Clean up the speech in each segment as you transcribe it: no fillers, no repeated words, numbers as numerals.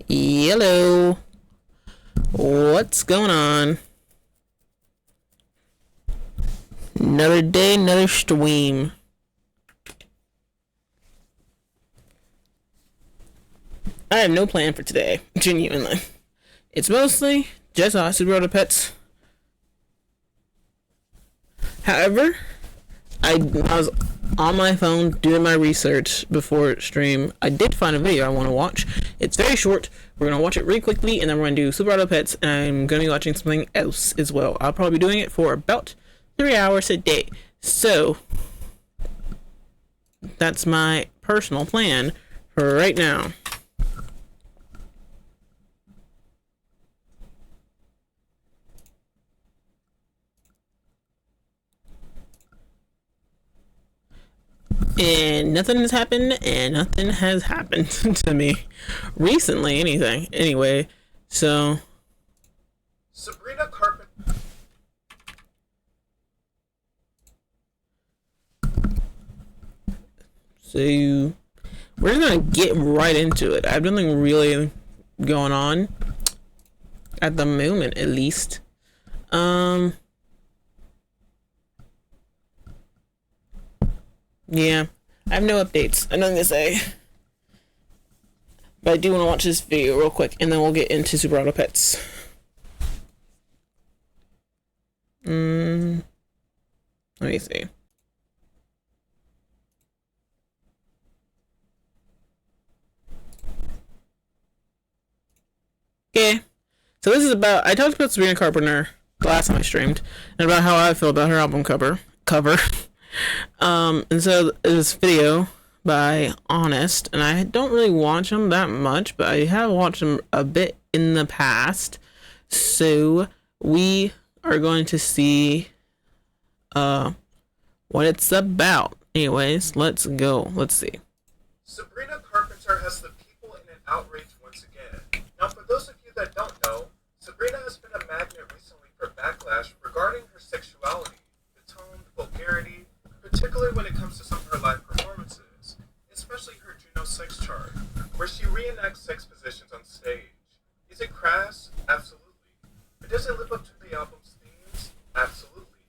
Yellow. What's going on? Another day, another stream. I have no plan for today, genuinely. It's mostly just Super Auto Pets. However, I was on my phone doing my research before stream. I did find a video I want to watch. It's very short. We're going to watch it really quickly, and then we're going to do Super Auto Pets, and I'm going to be watching something else as well. I'll probably be doing it for about 3 hours a day. So, that's my personal plan for right now. And nothing has happened, and nothing has happened to me recently, anything. Anyway, so Sabrina Carpenter. So we're just gonna get right into it. I have nothing really going on at the moment, at least. Yeah, I have no updates. I have nothing to say. But I do want to watch this video real quick, and then we'll get into Super Auto Pets. Let me see. Okay, so this is about, I talked about Sabrina Carpenter the last time I streamed, and about how I feel about her album cover. And so this video by Honest, and I don't really watch him that much, but I have watched him a bit in the past. So we are going to see what it's about. Anyways, let's go. Let's see. Sabrina Carpenter has the people in an outrage once again. Now, for those of you that don't know, Sabrina has been a magnet recently for backlash regarding her sexuality, the tone, the vulgarity, particularly when it comes to some of her live performances, especially her Juno sex chart, where she reenacts sex positions on stage. Is it crass? Absolutely. But does it live up to the album's themes? Absolutely.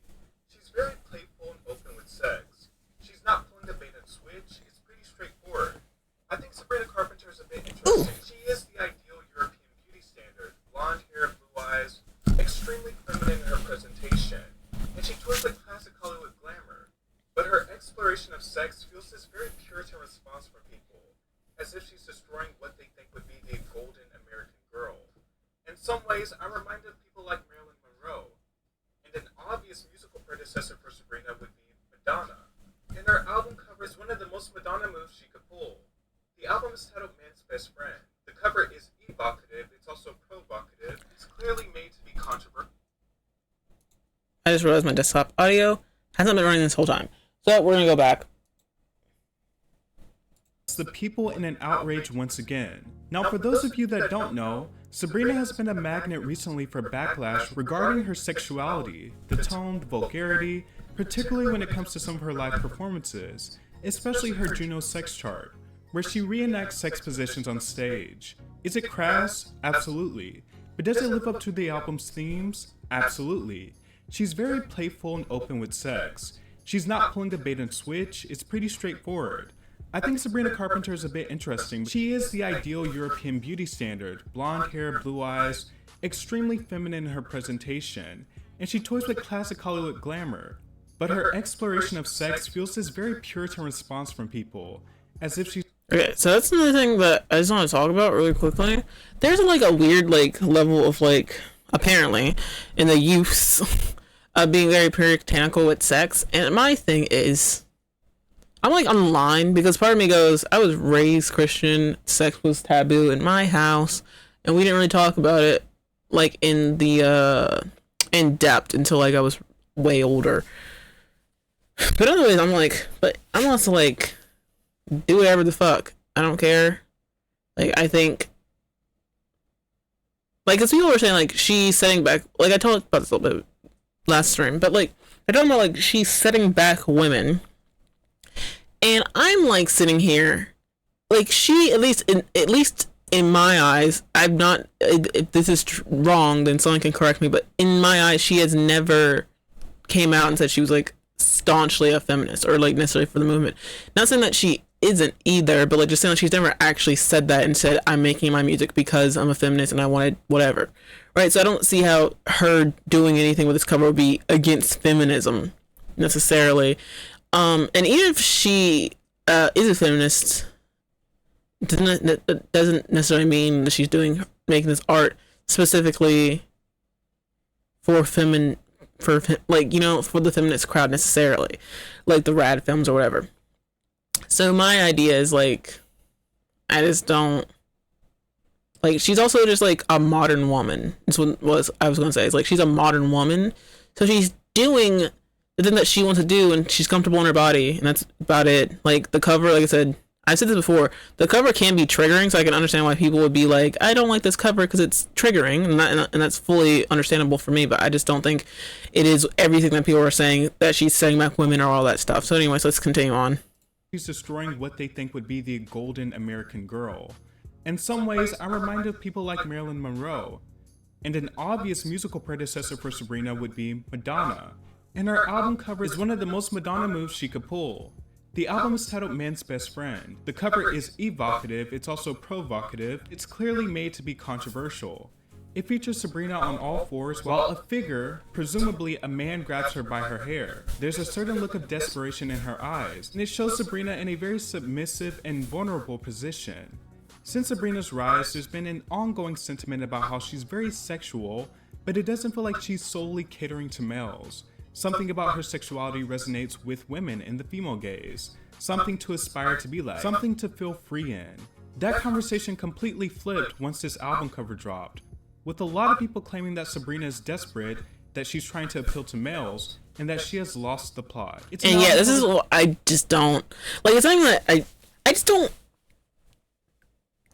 She's very playful and open with sex. She's not pulling the bait and switch. It's pretty straightforward. I think Sabrina Carpenter is a bit interesting. She is the ideal European beauty standard. Blonde hair, blue eyes, extremely feminine in her presentation. And she toys with classic Hollywood glamour. But her exploration of sex feels this very Puritan response from people, as if she's destroying what they think would be the golden American girl. In some ways, I'm reminded of people like Marilyn Monroe. And an obvious musical predecessor for Sabrina would be Madonna. And her album cover is one of the most Madonna moves she could pull. The album is titled Man's Best Friend. The cover is evocative, it's also provocative, it's clearly made to be controversial. I just realized my desktop audio hasn't been running this whole time. So we're gonna go back. The people in an outrage once again. Now, for those of you that don't know, Sabrina has been a magnet recently for backlash regarding her sexuality, the tone, the vulgarity, particularly when it comes to some of her live performances, especially her Juno sex chart, where she reenacts sex positions on stage. Is it crass? Absolutely. But does it live up to the album's themes? Absolutely. She's very playful and open with sex. She's not pulling the bait and switch. It's pretty straightforward. I think Sabrina Carpenter is a bit interesting. She is the ideal European beauty standard. Blonde hair, blue eyes, extremely feminine in her presentation, and she toys with classic Hollywood glamour. But her exploration of sex feels this very Puritan response from people, as if she's... Okay, so that's another thing that I just want to talk about really quickly. There's like a weird like level of like, apparently, in the youth of being very puritanical with sex, and my thing is, I'm like online because part of me goes, I was raised Christian, sex was taboo in my house, and we didn't really talk about it like in the in depth until like I was way older. But anyways, I'm like, but I'm also like, do whatever the fuck. I don't care. Like, I think, like, because people were saying like she's setting back, like I talked about this a little bit last stream, but like I don't know, like she's setting back women. And I'm like sitting here, like she at least in my eyes, I'm not. If this is wrong, then someone can correct me. But in my eyes, she has never came out and said she was like staunchly a feminist or like necessarily for the movement. Not saying that she isn't either, but like just saying that she's never actually said that and said I'm making my music because I'm a feminist and I wanted whatever, right? So I don't see how her doing anything with this cover would be against feminism necessarily. And even if she is a feminist, doesn't necessarily mean that she's making this art specifically for like, you know, for the feminist crowd necessarily, like the rad films or whatever. So my idea is like, I just don't like. She's also just like a modern woman. That's what I was gonna say. It's like she's a modern woman, so she's doing the thing that she wants to do, and she's comfortable in her body, and that's about it. Like the cover, like I said this before. The cover can be triggering, so I can understand why people would be like, I don't like this cover because it's triggering, and that's fully understandable for me. But I just don't think it is everything that people are saying that she's saying about women or all that stuff. So, anyways, let's continue on. She's destroying what they think would be the golden American girl. In some ways, I'm reminded of people like Marilyn Monroe. And an obvious musical predecessor for Sabrina would be Madonna. And her album cover is one of the most Madonna moves she could pull. The album is titled Man's Best Friend. The cover is evocative, it's also provocative, it's clearly made to be controversial. It features Sabrina on all fours while a figure, presumably a man, grabs her by her hair. There's a certain look of desperation in her eyes, and it shows Sabrina in a very submissive and vulnerable position. Since Sabrina's rise, there's been an ongoing sentiment about how she's very sexual, but it doesn't feel like she's solely catering to males. Something about her sexuality resonates with women in the female gaze, something to aspire to be like, something to feel free in. That conversation completely flipped once this album cover dropped, with a lot of people claiming that Sabrina is desperate, that she's trying to appeal to males, and that she has lost the plot. And yeah, this is what I just don't like. It's something that I just don't.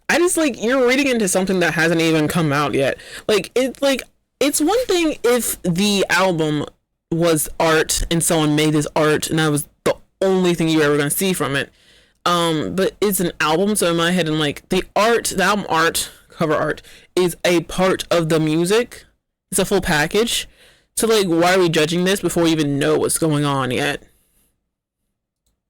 I just like, you're reading into something that hasn't even come out yet. Like it's one thing if the album was art and someone made this art and that was the only thing you were ever gonna see from it. But it's an album, so in my head, I'm like, the album art, cover art, is a part of the music. It's a full package. So like, why are we judging this before we even know what's going on yet?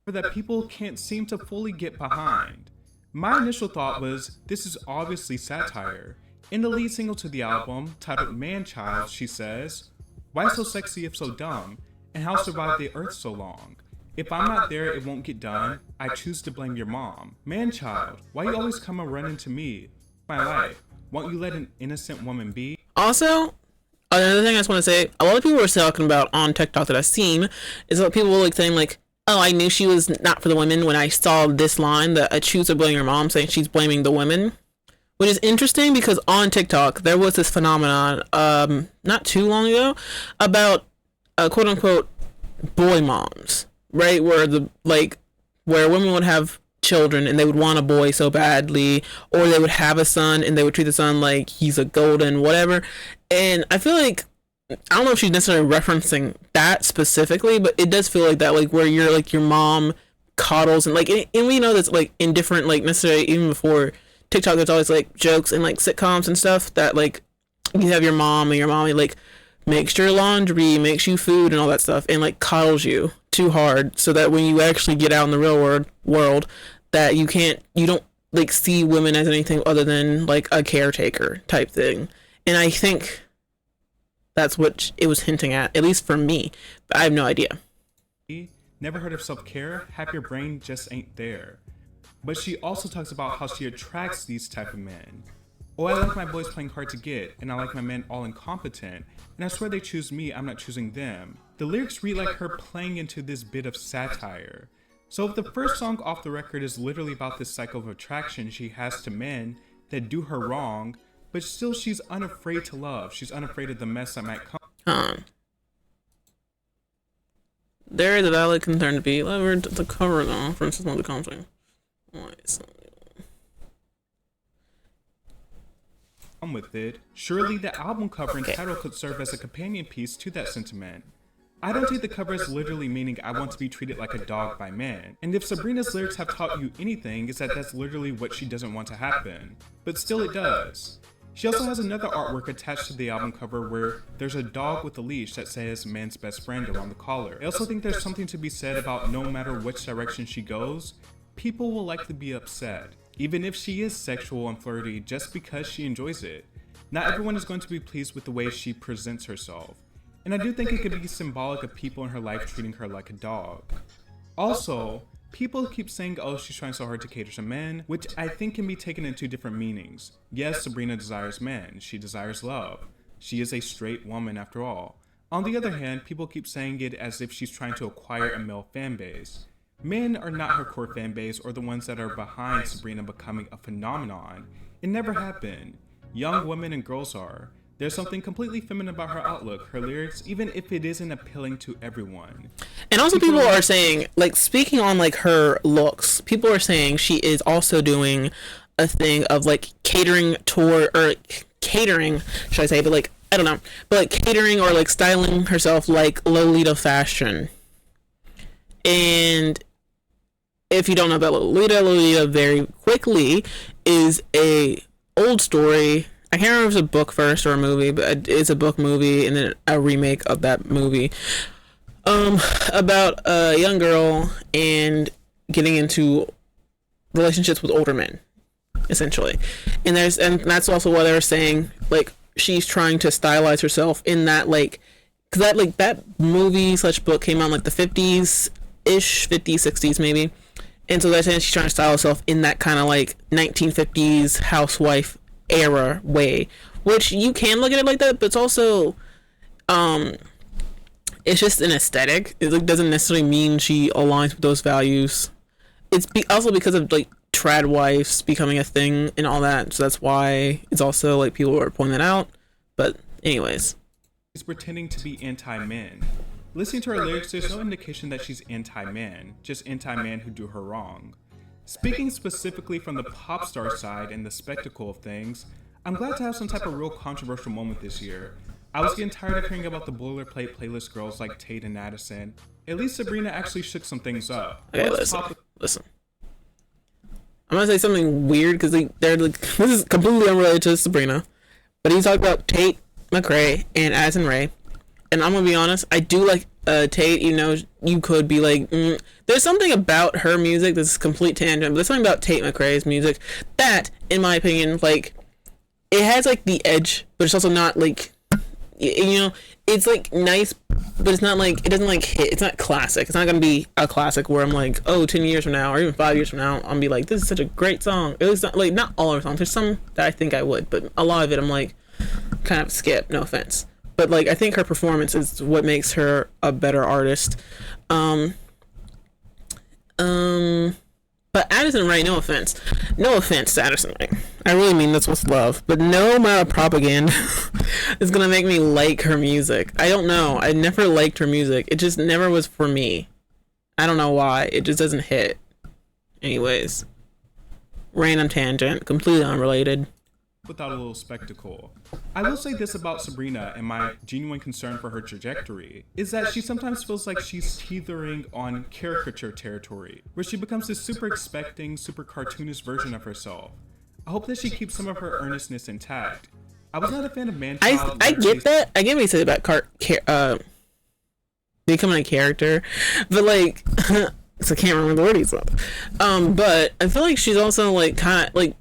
That people can't seem to fully get behind. My initial thought was, this is obviously satire. In the lead single to the album, titled Man Child, she says, "Why so sexy if so dumb? And how survive the earth so long? If I'm not there, it won't get done. I choose to blame your mom. Man child, why you always come a running to me? My life, won't you let an innocent woman be?" Also, another thing I just want to say, a lot of people were talking about on TikTok that I've seen is that people were like saying like, oh, I knew she was not for the women when I saw this line that I choose to blame your mom, saying she's blaming the women. Which is interesting because on TikTok, there was this phenomenon, not too long ago, about quote unquote boy moms, right? Where where women would have children and they would want a boy so badly, or they would have a son and they would treat the son like he's a golden whatever. And I feel like, I don't know if she's necessarily referencing that specifically, but it does feel like that, like where you're like your mom coddles and like, and we know that's like in different, like necessarily even before TikTok, there's always like jokes and like sitcoms and stuff that like you have your mom and your mommy like makes your laundry, makes you food and all that stuff, and like coddles you too hard so that when you actually get out in the real world that you don't like see women as anything other than like a caretaker type thing. And I think that's what it was hinting at least for me, but I have no idea. Never heard of self-care? Half your brain just ain't there. But she also talks about how she attracts these type of men. Oh, I like my boys playing hard to get, and I like my men all incompetent, and I swear they choose me, I'm not choosing them. The lyrics read like her playing into this bit of satire. So if the first song off the record is literally about this cycle of attraction she has to men that do her wrong, but still she's unafraid to love, she's unafraid of the mess that might come. There is a valid concern to be levered the cover though, for instance, of the conflict. With it, surely the album cover and title could serve as a companion piece to that sentiment. I don't take the cover as literally meaning I want to be treated like a dog by men. And if Sabrina's lyrics have taught you anything, it's that that's literally what she doesn't want to happen. But still it does. She also has another artwork attached to the album cover where there's a dog with a leash that says man's best friend around the collar. I also think there's something to be said about no matter which direction she goes, people will likely be upset. Even if she is sexual and flirty just because she enjoys it. Not everyone is going to be pleased with the way she presents herself. And I do think it could be symbolic of people in her life treating her like a dog. Also, people keep saying, oh, she's trying so hard to cater to men, which I think can be taken in two different meanings. Yes, Sabrina desires men. She desires love. She is a straight woman after all. On the other hand, people keep saying it as if she's trying to acquire a male fan base. Men are not her core fan base or the ones that are behind Sabrina becoming a phenomenon. It never happened. Young women and girls are. There's something completely feminine about her outlook, her lyrics, even if it isn't appealing to everyone. And also people are saying, like, speaking on, like, her looks, people are saying she is also doing a thing of, like, catering toward, or catering, should I say, but, like, I don't know, but, like, catering or, like, styling herself like Lolita fashion. And if you don't know about Lolita very quickly is a old story. I can't remember if it's a book first or a movie, but it's a book movie and then a remake of that movie. About a young girl and getting into relationships with older men, essentially. And that's also why they're saying, like, she's trying to stylize herself in that, like, because that movie / book came out in, like, the 50s-ish, 50s, 60s maybe. And so they're saying she's trying to style herself in that kind of, like, 1950s housewife era way, which you can look at it like that, but it's also it's just an aesthetic. It, like, doesn't necessarily mean she aligns with those values. It's also because of, like, trad wives becoming a thing and all that, so that's why it's also, like, people are pointing that out. But anyways, she's pretending to be anti-men. Listening to her lyrics, there's no indication that she's anti-man, just anti-man who do her wrong. Speaking specifically from the pop star side and the spectacle of things, I'm glad to have some type of real controversial moment this year. I was getting tired of hearing about the boilerplate playlist girls like Tate and Addison. At least Sabrina actually shook some things up. Okay, listen. I'm gonna say something weird because they're like, this is completely unrelated to Sabrina, but he talked about Tate McRae and Addison Rae, and I'm gonna be honest, I do like Tate. You know, you could be like, there's something about her music that's a complete tangent, but there's something about Tate McRae's music that, in my opinion, like, it has, like, the edge, but it's also not, like, you know, it's, like, nice, but it's not, like, it doesn't, like, hit. It's not classic. It's not gonna be a classic where I'm like, oh, 10 years from now or even 5 years from now, I'm gonna be like, this is such a great song. At least not, like, not all of her songs. There's some that I think I would, but a lot of it I'm like, kind of skip. No offense. But, like, I think her performance is what makes her a better artist. But Addison Rae, no offense to Addison Rae. I really mean this with love. But no amount of propaganda is gonna make me like her music. I don't know. I never liked her music. It just never was for me. I don't know why. It just doesn't hit. Anyways. Random tangent. Completely unrelated. Without a little spectacle. I will say this about Sabrina and my genuine concern for her trajectory is that she sometimes feels like she's teetering on caricature territory, where she becomes this super expecting, super cartoonish version of herself. I hope that she keeps some of her earnestness intact. I was not a fan of Manchild. I get that. I get what you said about becoming a character, but, like, so I can't remember the word he's up. But I feel like she's also, like, kind of like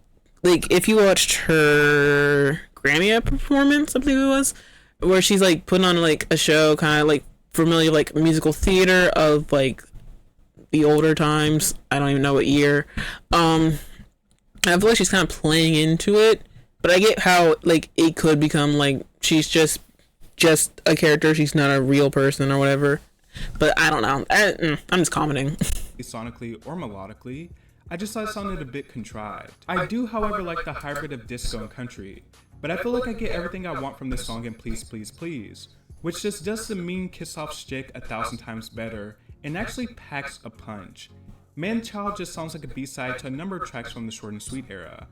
if you watched her Grammy performance, I believe it was, where she's, like, putting on, like, a show kind of like familiar, like, musical theater of, like, the older times. I don't even know what year. I feel like she's kind of playing into it, but I get how, like, it could become like she's just a character. She's not a real person or whatever. But I don't know. I'm just commenting. Sonically or melodically, I just thought it sounded a bit contrived. I do, however, like the hybrid of disco and country, but I feel like I get everything I want from this song in Please Please Please, which just does the mean kiss off shtick 1,000 times better and actually packs a punch. Man Child just sounds like a B-side to a number of tracks from the Short and Sweet era.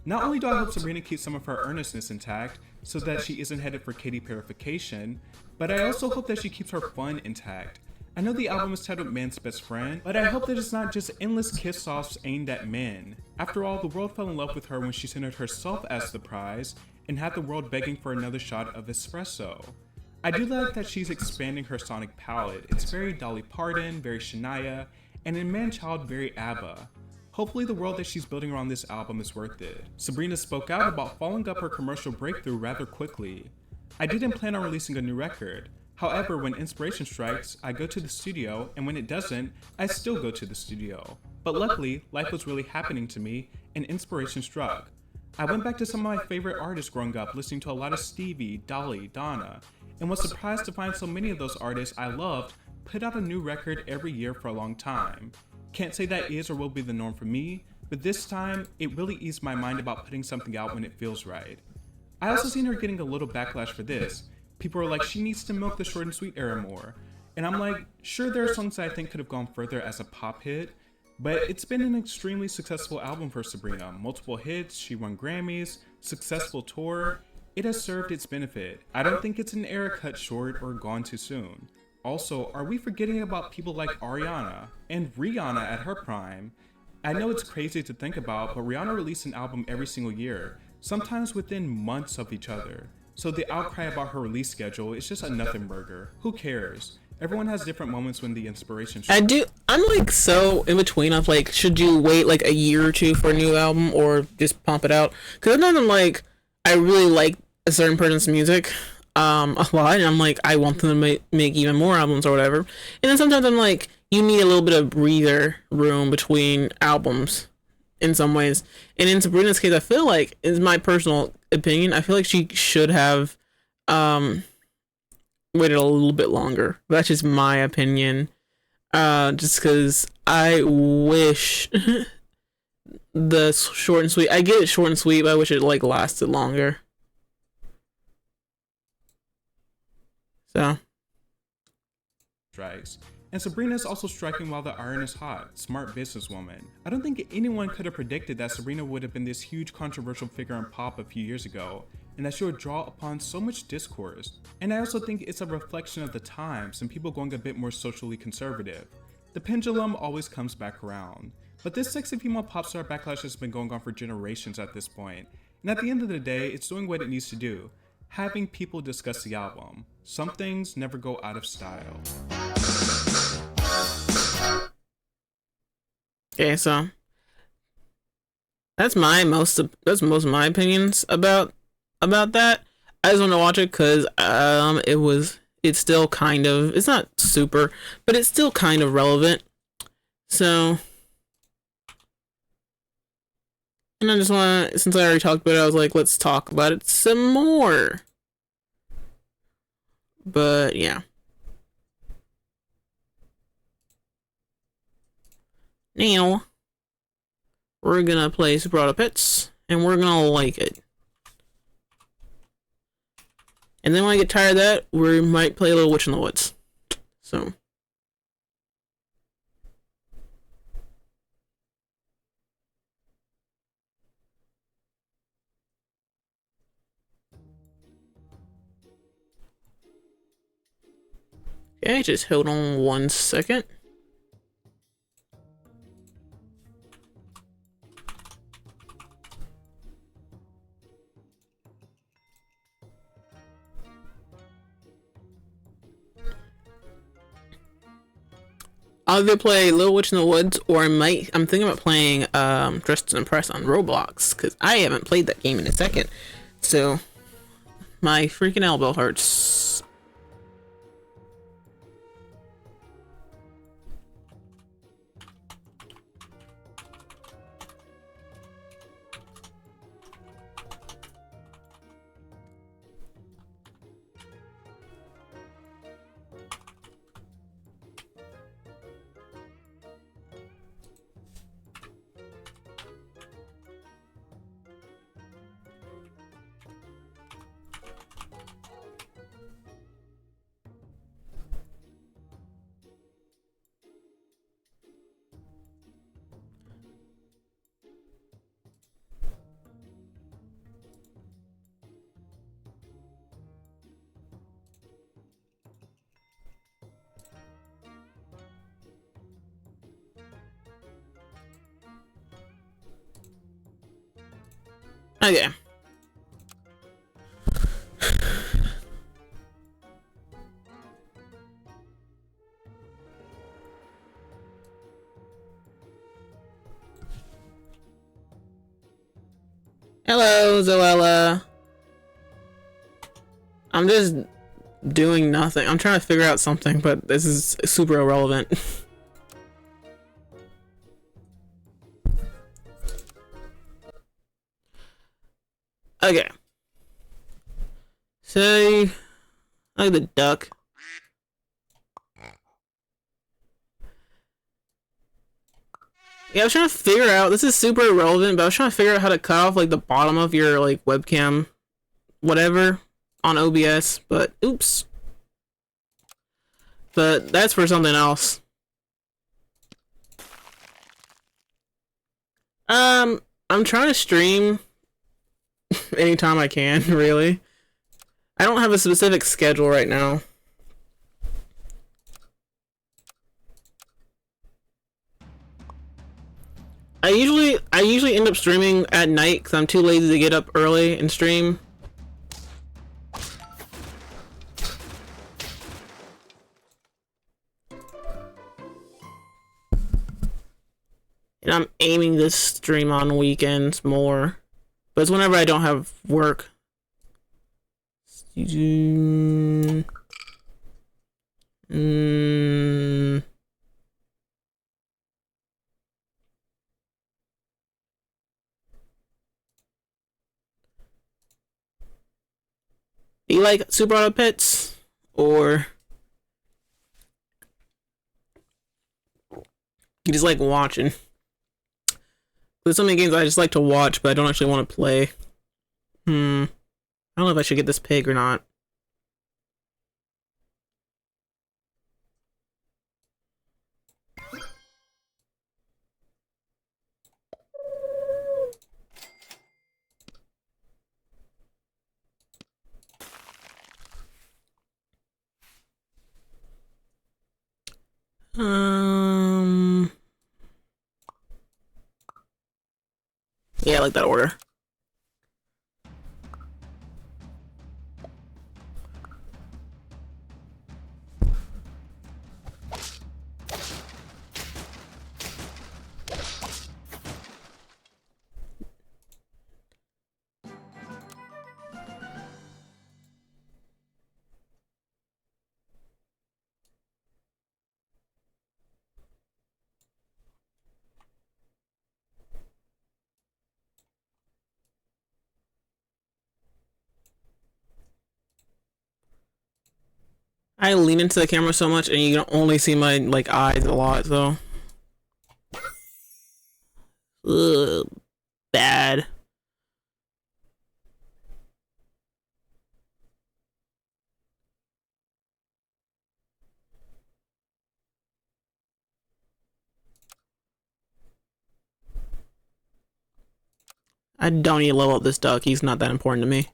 Not only do I hope Sabrina keeps some of her earnestness intact so that she isn't headed for Katy Perryfication, but I also hope that she keeps her fun intact. I know the album is titled Man's Best Friend, but I hope that it's not just endless kiss-offs aimed at men. After all, the world fell in love with her when she centered herself as the prize and had the world begging for another shot of espresso. I do like that she's expanding her sonic palette. It's very Dolly Parton, very Shania, and in Man-Child, very ABBA. Hopefully the world that she's building around this album is worth it. Sabrina spoke out about following up her commercial breakthrough rather quickly. I didn't plan on releasing a new record. However, when inspiration strikes, I go to the studio, and when it doesn't, I still go to the studio. But luckily, life was really happening to me, and inspiration struck. I went back to some of my favorite artists growing up, listening to a lot of Stevie, Dolly, Donna, and was surprised to find so many of those artists I loved put out a new record every year for a long time. Can't say that is or will be the norm for me, but this time, it really eased my mind about putting something out when it feels right. I also seen her getting a little backlash for this. People are like, she needs to milk the short and sweet era more. And I'm like, sure, there are songs that I think could have gone further as a pop hit, but it's been an extremely successful album for Sabrina. Multiple hits, she won Grammys, successful tour. It has served its benefit. I don't think it's an era cut short or gone too soon. Also, are we forgetting about people like Ariana and Rihanna at her prime? I know it's crazy to think about, but Rihanna released an album every single year, sometimes within months of each other. So the outcry about her release schedule is just a nothing burger. Who cares? Everyone has different moments when the inspiration strikes. I'm like so in between of like, should you wait like a year or two for a new album or just pump it out? Because sometimes I'm like, I really like a certain person's music a lot, and I'm like, I want them to make even more albums or whatever. And then sometimes I'm like, you need a little bit of breather room between albums in some ways. And in Sabrina's case, I feel like, is my personal opinion, I feel like she should have waited a little bit longer. That's just my opinion. Just because I wish the short and sweet, I get it short and sweet, but I wish it like lasted longer. So. Strikes. And Sabrina is also striking while the iron is hot. Smart businesswoman. I don't think anyone could have predicted that Sabrina would have been this huge controversial figure in pop a few years ago, and that she would draw upon so much discourse. And I also think it's a reflection of the times and people going a bit more socially conservative. The pendulum always comes back around. But this sexy female pop star backlash has been going on for generations at this point. And at the end of the day, it's doing what it needs to do. Having people discuss the album. Some things never go out of style. Okay, so that's most of my opinions about that. I just want to watch it because it's still kind of, it's not super, but it's still kind of relevant. So, and I just want to, since I already talked about it, I was like, let's talk about it some more. But yeah. Now, we're gonna play Super Auto Pets, and we're gonna like it. And then when I get tired of that, we might play a little Witch in the Woods. So. Okay, just hold on 1 second. I'll either play Little Witch in the Woods, or I'm thinking about playing Dressed to Impress on Roblox, because I haven't played that game in a second. So my freaking elbow hurts. Okay. Hello, Zoella. I'm just doing nothing. I'm trying to figure out something, but this is super irrelevant. Okay. So, look at the duck. Yeah, I was trying to figure out, this is super irrelevant, but I was trying to figure out how to cut off like the bottom of your like webcam, whatever, on OBS, but oops. But that's for something else. I'm trying to stream anytime I can, really. I don't have a specific schedule right now. I usually end up streaming at night because I'm too lazy to get up early and stream. And I'm aiming this stream on weekends more. But it's whenever I don't have work. Do you like Super Auto Pets? Or you just like watching? There's so many games I just like to watch, but I don't actually want to play. I don't know if I should get this pig or not. Yeah, I like that order. I lean into the camera so much and you can only see my like eyes a lot, so ugh, bad. I don't need to level up this duck, he's not that important to me.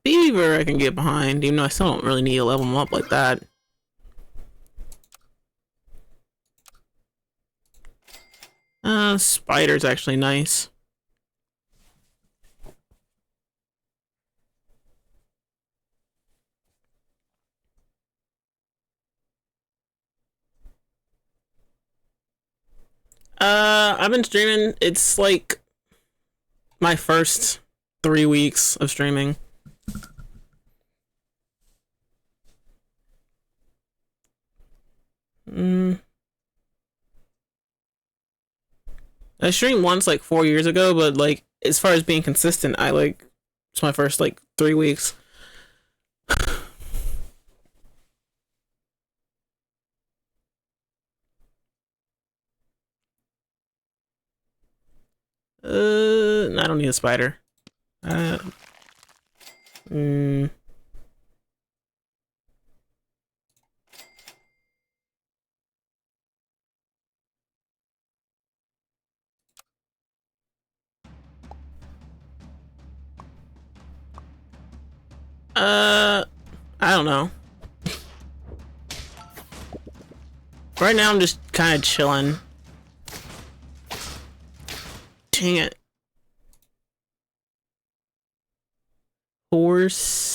Beaver I can get behind, even though I still don't really need to level him up like that. Spider's actually nice. I've been streaming, it's like my first 3 weeks of streaming. I streamed once like 4 years ago, but like as far as being consistent, I like it's my first like 3 weeks. I don't need a spider. I don't know. Right now I'm just kind of chilling. Dang it. Horse.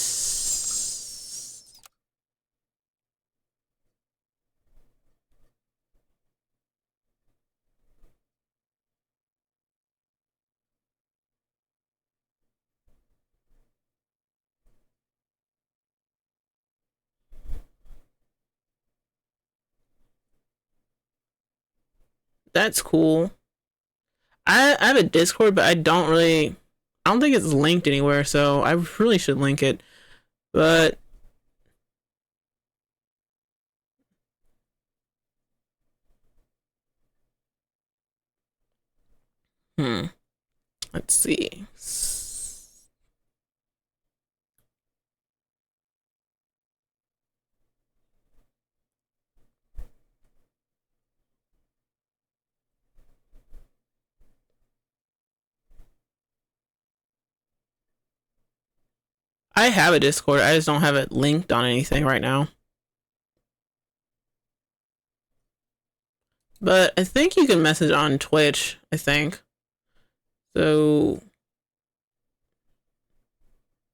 That's cool. I have a Discord, but I don't think it's linked anywhere, so I really should link it. But hmm, let's see. I have a Discord. I just don't have it linked on anything right now. But I think you can message on Twitch, I think. So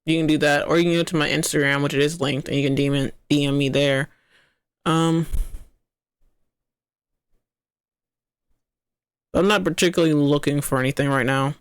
you can do that, or you can go to my Instagram, which it is linked, and you can DM me there. I'm not particularly looking for anything right now.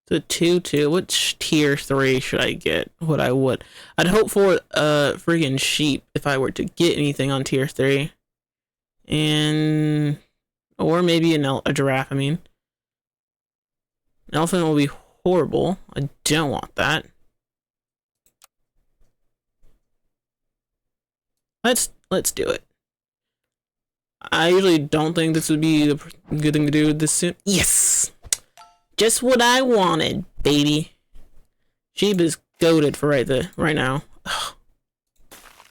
The 2-2. Which tier 3 should I get? What I would. I'd hope for a freaking sheep if I were to get anything on tier 3. And or maybe a giraffe, I mean. An elephant will be horrible. I don't want that. Let's do it. I usually don't think this would be the good thing to do this soon. Yes! Just what I wanted, baby. Sheep is goated for right now. Ugh.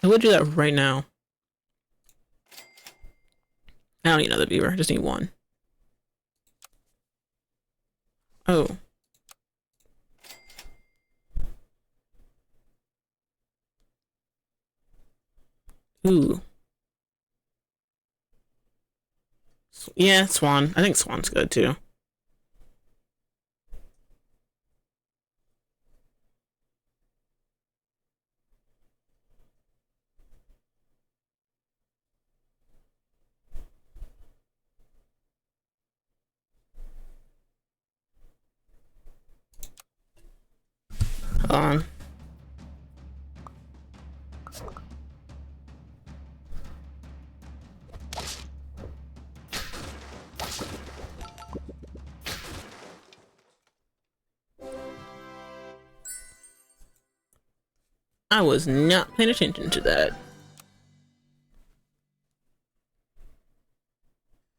I would do that right now. I don't need another beaver. I just need one. Oh. Ooh. Yeah, swan. I think swan's good too. Hold on. I was not paying attention to that.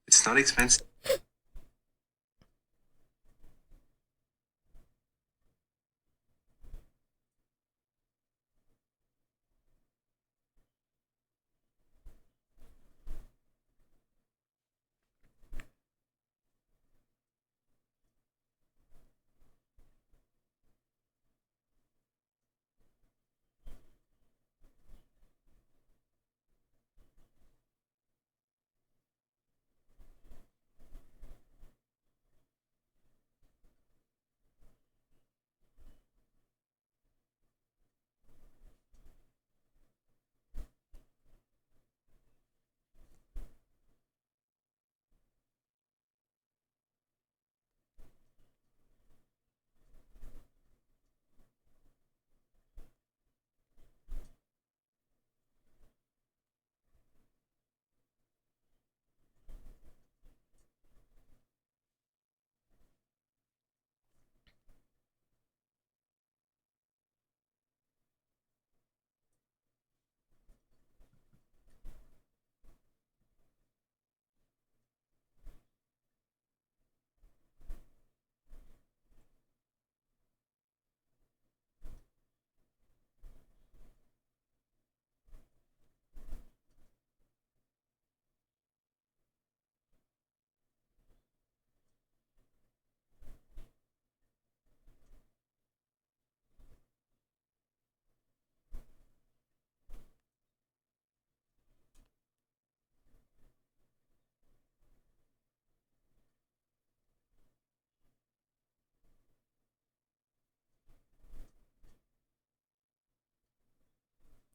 It's not expensive.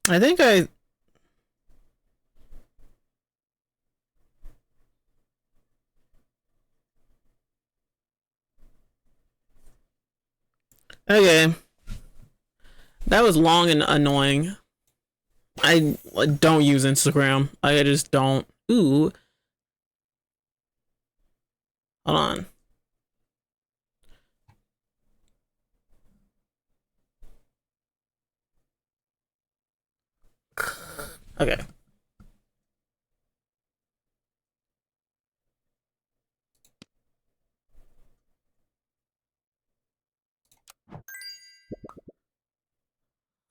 I think I... Okay. That was long and annoying. I don't use Instagram. I just don't. Ooh. Hold on. Okay.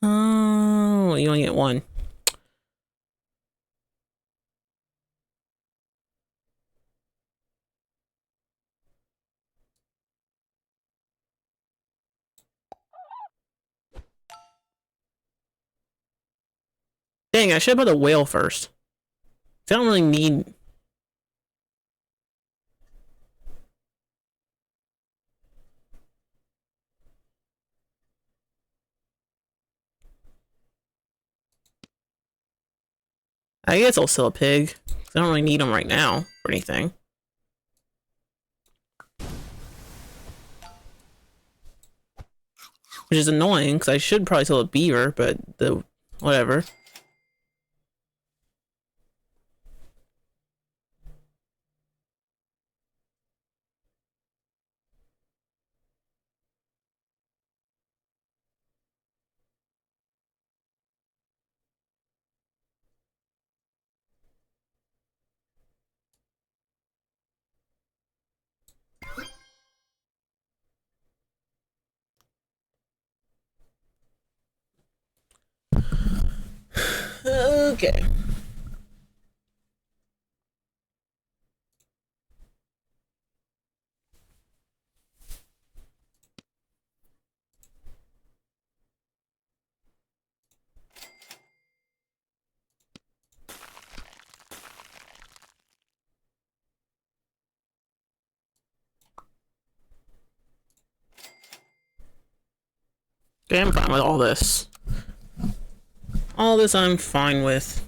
Oh, you only get one. Dang, I should have put a whale first. I don't really need... I guess I'll sell a pig. I don't really need them right now for anything. Which is annoying, because I should probably sell a beaver, but the... whatever. Okay. Okay, I'm fine with all this. All this I'm fine with.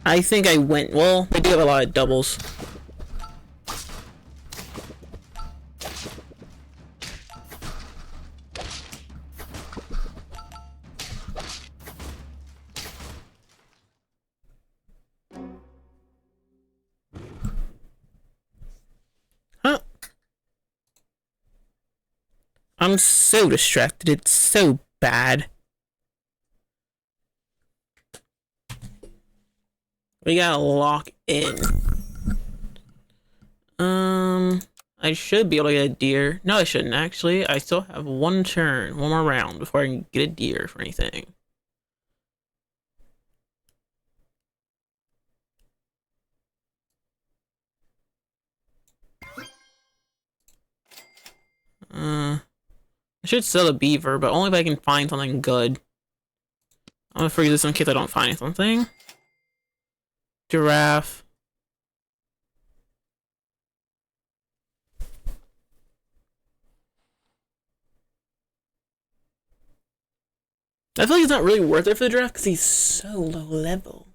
I think I went... well, they do have a lot of doubles. Huh? I'm so distracted. It's so bad. We gotta lock in. I should be able to get a deer. No, I shouldn't actually. I still have one turn, one more round before I can get a deer for anything. I should sell a beaver, but only if I can find something good. I'm gonna freeze this in case I don't find something. Giraffe. I feel like it's not really worth it for the giraffe because he's so low level.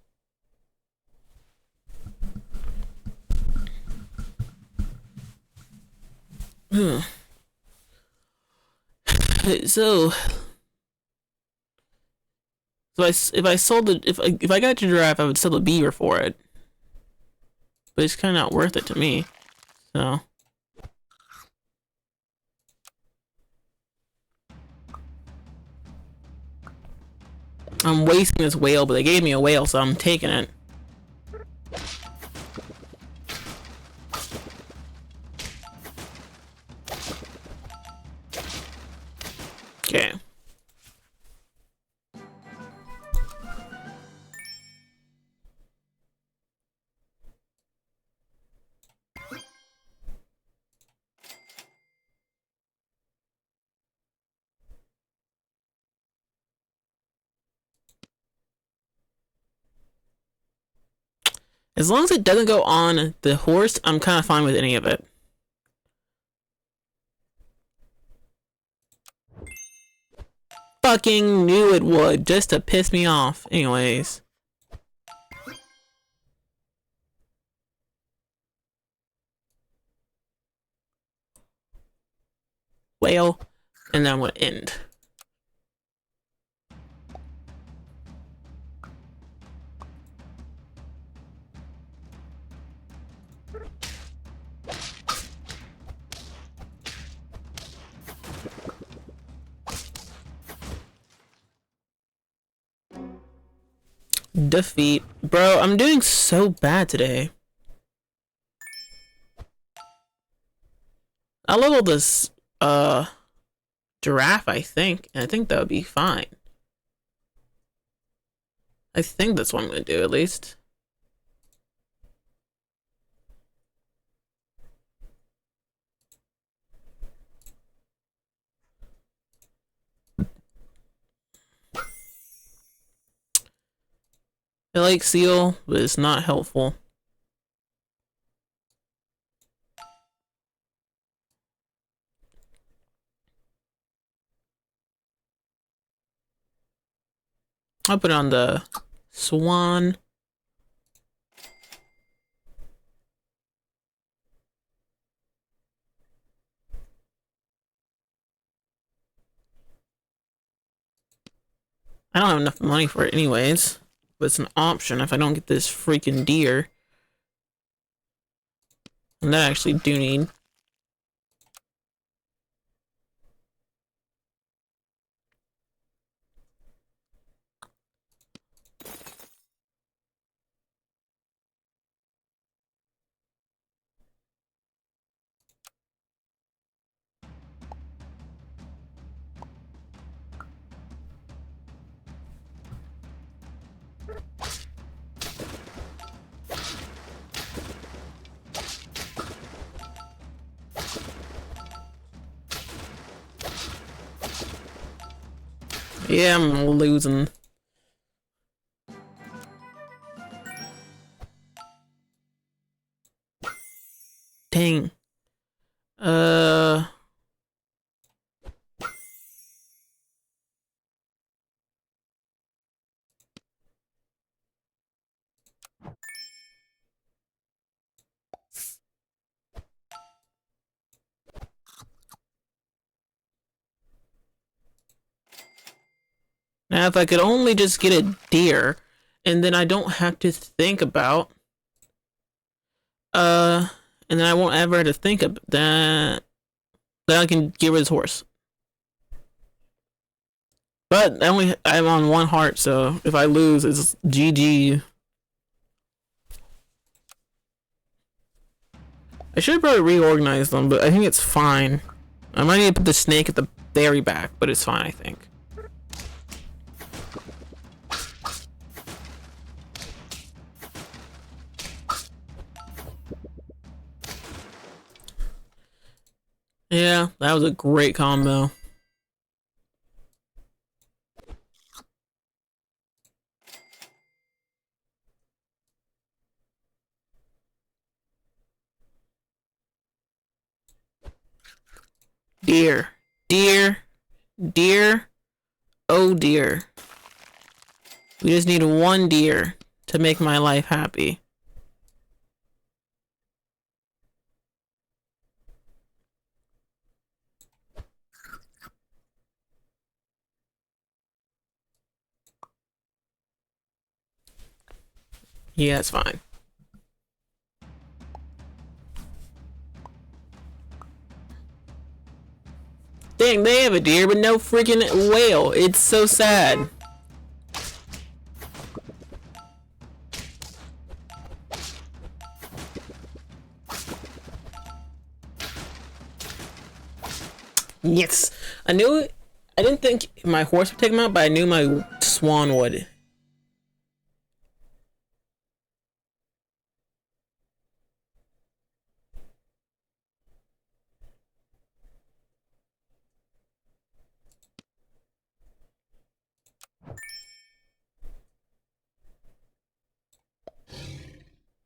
So if I sold the if I got the giraffe, I would sell the beaver for it. But it's kind of not worth it to me. So I'm wasting this whale, but they gave me a whale, so I'm taking it. Okay. As long as it doesn't go on the horse, I'm kind of fine with any of it. fucking knew it would, just to piss me off. Anyways. Well, and then I'm gonna end. Defeat. Bro, I'm doing so bad today. I leveled this, giraffe, I think. And I think that would be fine. I think that's what I'm gonna do, at least. I like seal, but it's not helpful. I'll put on the swan. I don't have enough money for it anyways, but it's an option if I don't get this freaking deer. And that I actually do need. Yeah, I'm losing. Dang. Now, if I could only just get a deer, and then I don't have to think about, and then I won't ever have to think of that, then I can get rid of this horse. But I'm on one heart, so if I lose, it's GG. I should probably reorganize them, but I think it's fine. I might need to put the snake at the very back, but it's fine, I think. Yeah, that was a great combo. Deer, deer, deer, oh dear. We just need one deer to make my life happy. Yeah, it's fine. Dang, they have a deer, but no freaking whale. It's so sad. Yes, I knew it. I didn't think my horse would take him out, but I knew my swan would.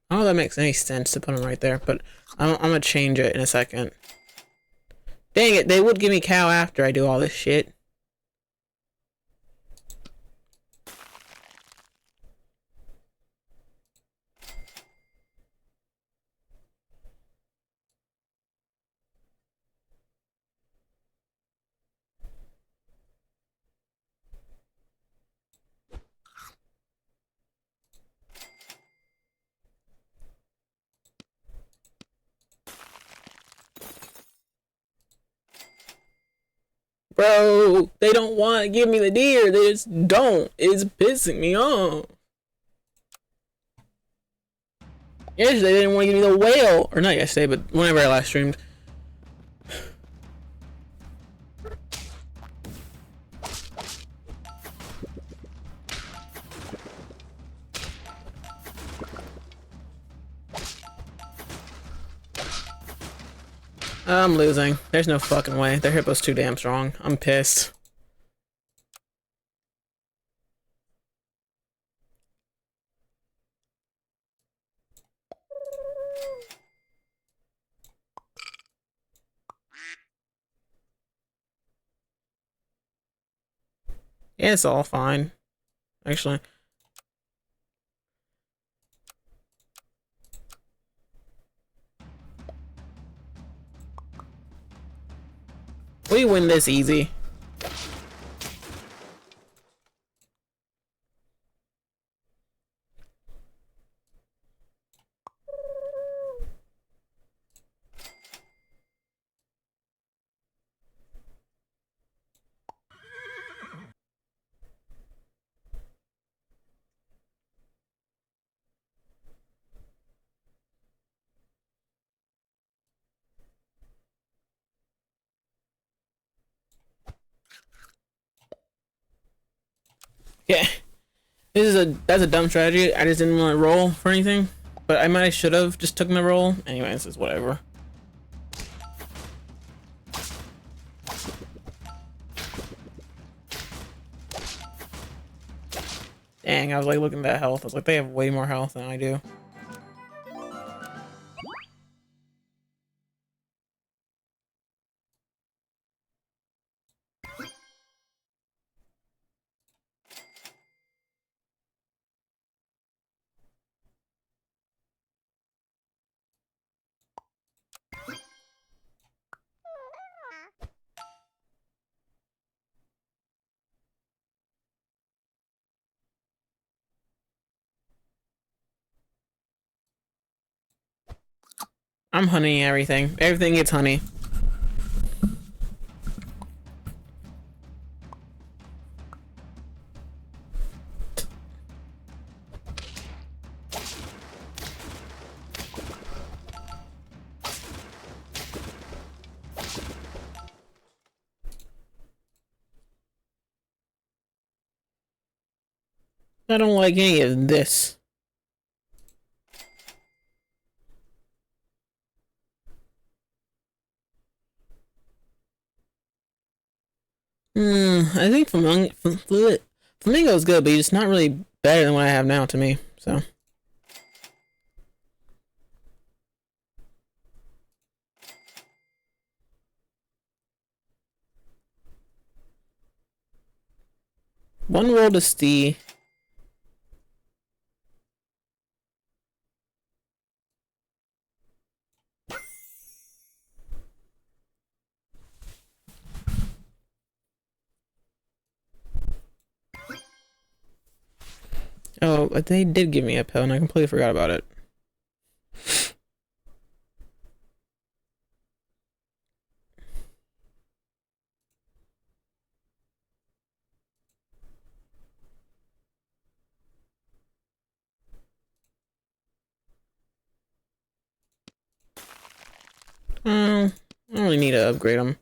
I don't know if that makes any sense to put him right there, but I'm gonna change it in a second. Dang it, they would give me cow after I do all this shit. Bro, they don't want to give me the deer. They just don't. It's pissing me off. Yesterday they didn't want to give me the whale. Or not yesterday, but whenever I last streamed. I'm losing. There's no fucking way. Their hippo's too damn strong. I'm pissed. Yeah, it's all fine. Actually. We win this easy. Yeah. That's a dumb strategy. I just didn't want to roll for anything. But I might should have just took my roll. Anyways, it's whatever. Dang, I was like looking at that health. I was like, they have way more health than I do. I'm honeying everything. Everything gets honey. I don't like any of this. I think Flamingo is good, but it's not really better than what I have now to me, so. One roll to Stee. Oh, but they did give me a pill and I completely forgot about it. I don't really need to upgrade them.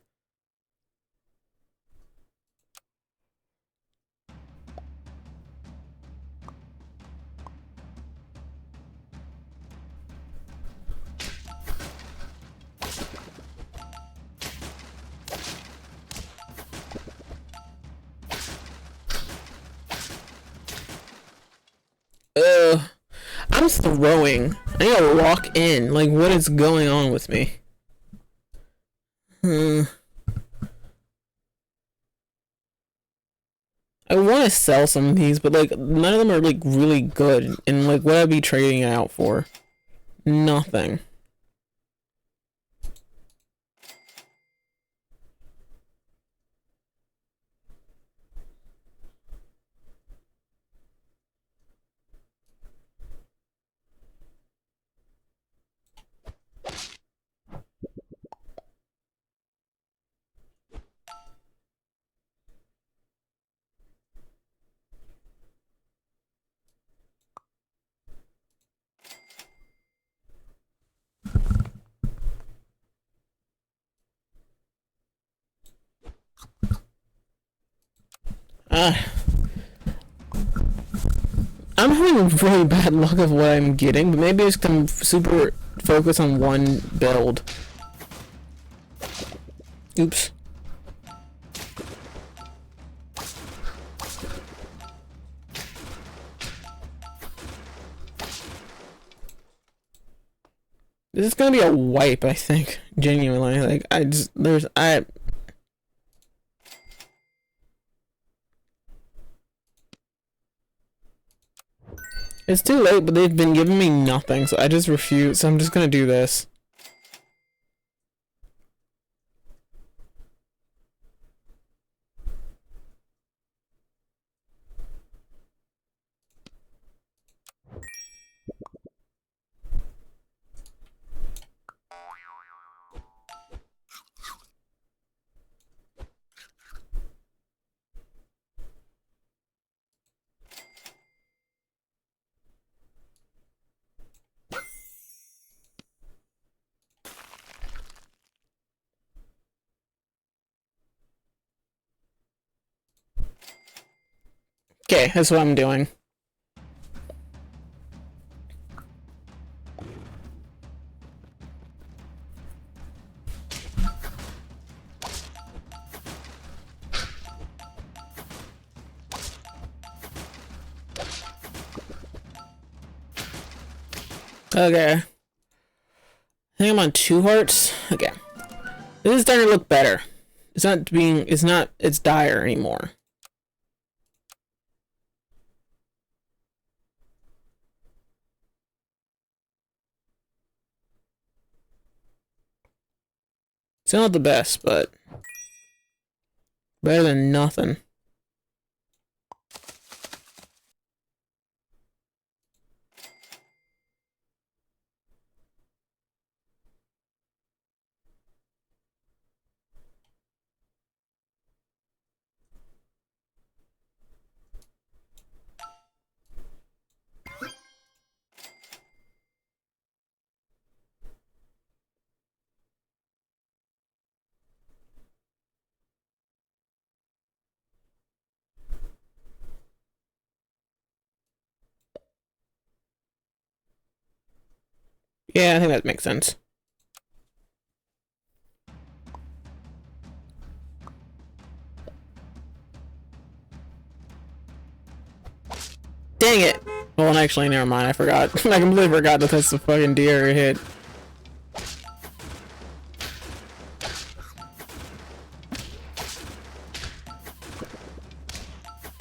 I'm throwing. I need to walk in. Like, what is going on with me? I want to sell some of these, but like none of them are like really good. And like, what I'd be trading it out for? Nothing. I'm having really bad luck of what I'm getting, but maybe it's because I'm super focused on one build. Oops. This is gonna be a wipe, I think. Genuinely, like It's too late, but they've been giving me nothing, so I just refuse. So I'm just gonna do this. Okay, that's what I'm doing. Okay. I think I'm on 2 hearts. Okay. This is starting to look better. It's dire anymore. It's not the best, but better than nothing. Yeah, I think that makes sense. Dang it! Well, actually, never mind. I forgot. I completely forgot that that's the fucking deer hit.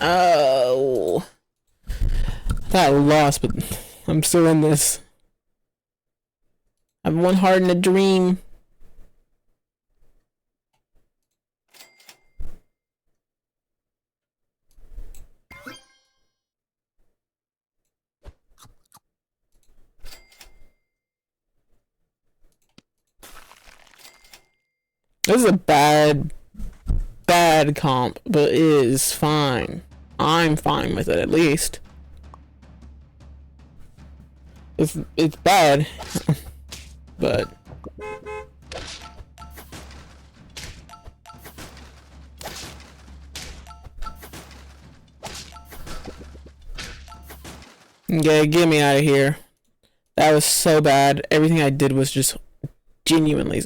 Oh. I thought I lost, but I'm still in this. I have one heart in a dream. This is a bad comp, but it is fine. I'm fine with it, at least. It's bad, but okay, get me out of here. That was so bad. Everything I did was just genuinely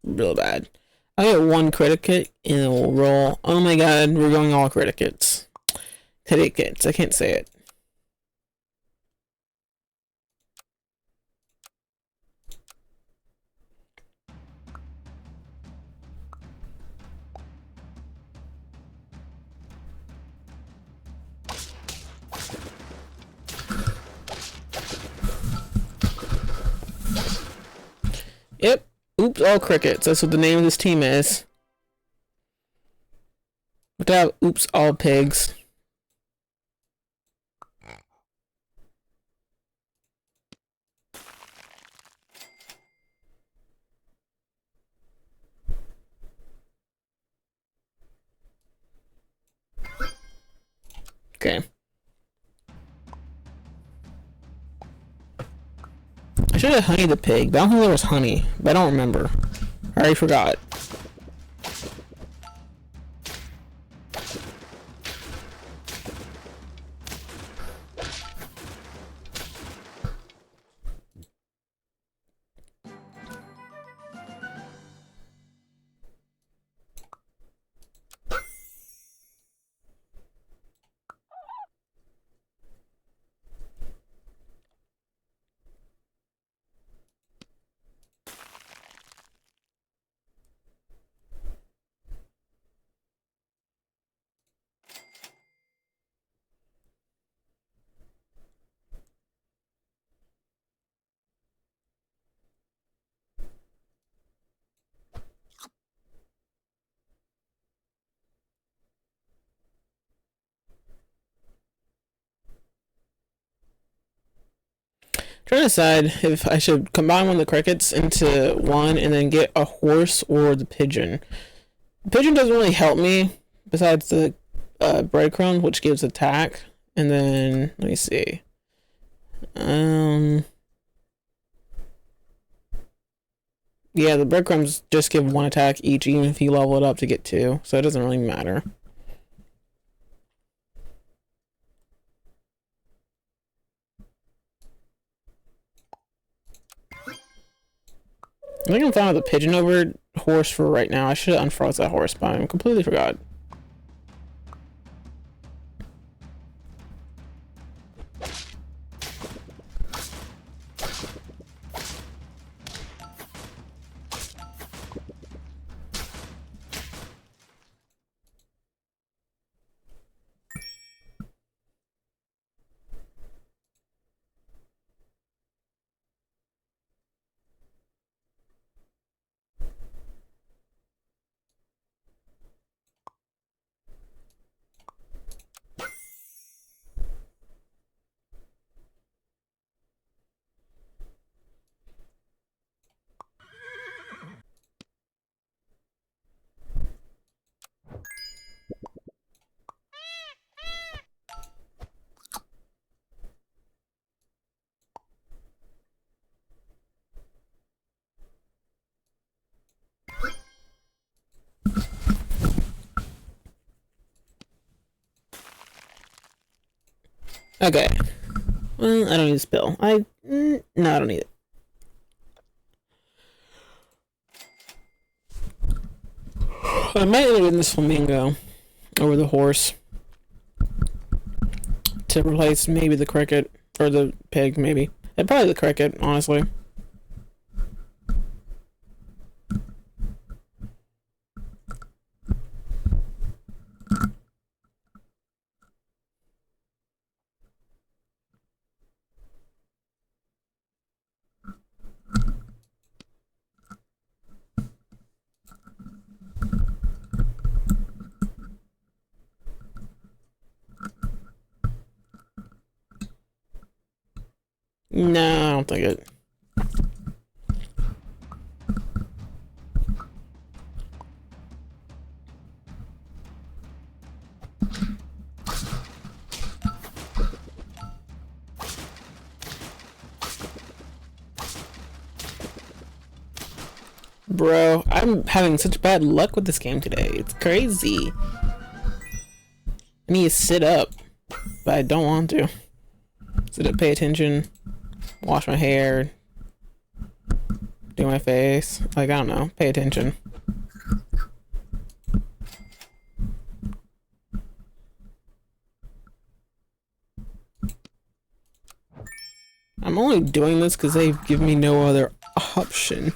real bad. I got 1 critic hit and a roll. Oh my god, we're going all critic hits. Critic hits, I can't say it. Yep. Oops, all crickets. That's what the name of this team is. Without oops, all pigs. Okay. I should have honeyed the pig, but I don't think there was honey. But I don't remember. I already forgot. Trying to decide if I should combine one of the crickets into one and then get a horse or the pigeon. The pigeon doesn't really help me besides the breadcrumb, which gives attack. And then let me see. Yeah, the breadcrumbs just give one attack each, even if you level it up to get two, so it doesn't really matter. I think I'm fine with the pigeon over horse for right now. I should have unfroze that horse, but I completely forgot. Okay. Well, I don't need this pill. No, I don't need it. I might end up getting this flamingo over the horse to replace maybe the cricket or the pig, maybe. And probably the cricket, honestly. No, I don't think it. Bro, I'm having such bad luck with this game today. It's crazy. I need to sit up, but I don't want to. Sit up, pay attention, wash my hair, do my face. Like, I don't know, pay attention. I'm only doing this because they've given me no other option.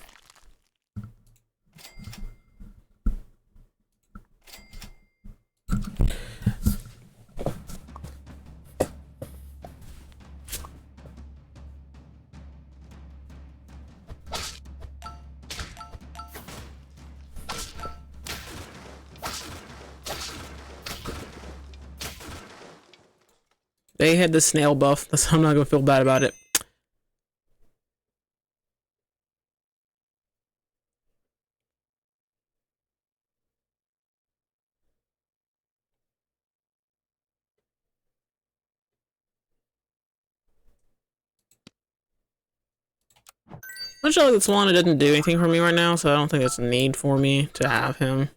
They had the snail buff, so I'm not gonna feel bad about it. Much like this one, it doesn't do anything for me right now, so I don't think it's a need for me to have him.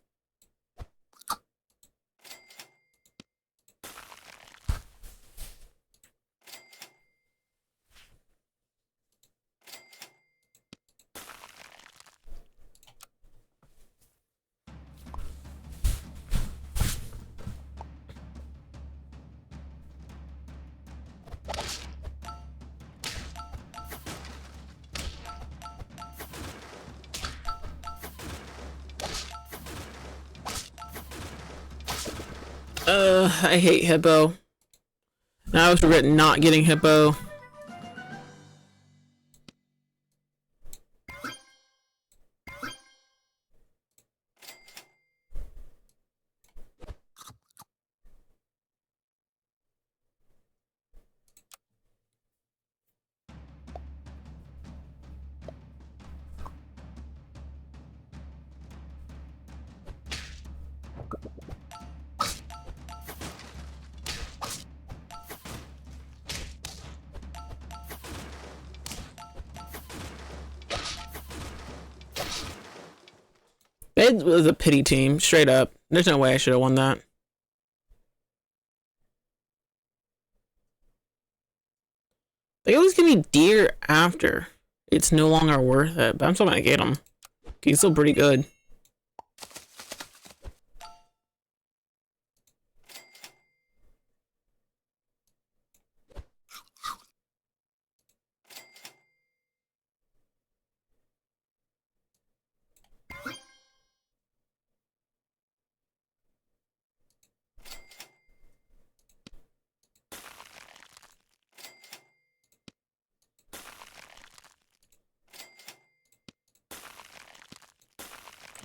I hate Hippo. And I always regret not getting Hippo. it was a pity team, straight up. There's no way I should have won that. They always give me deer after it's no longer worth it, but I'm still gonna get him. He's still pretty good.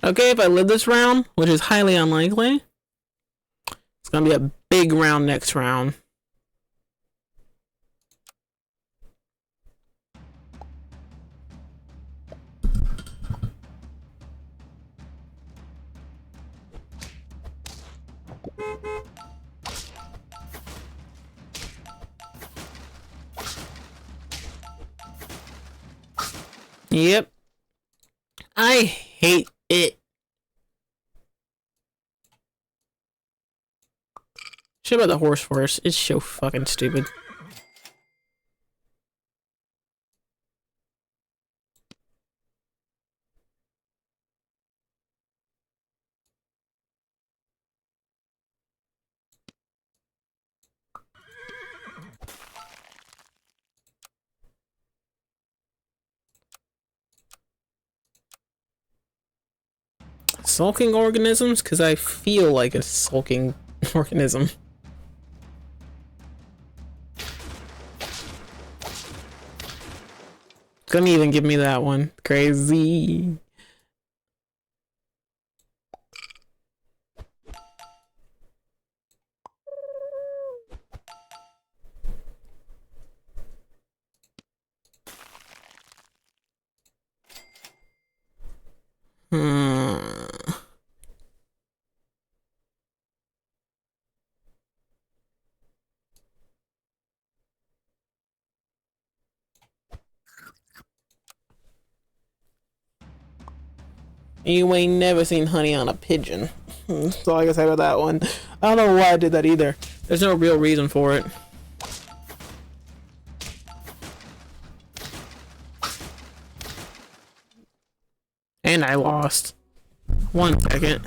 Okay, if I live this round, which is highly unlikely, it's gonna be a big round next round. Yep. I hate it. Shit about the horse force. It's so fucking stupid. Sulking organisms? Because I feel like a sulking organism. Couldn't even give me that one. Crazy. You ain't never seen honey on a pigeon. That's all I can say about that one. I don't know why I did that either. There's no real reason for it. And I lost. 1 second.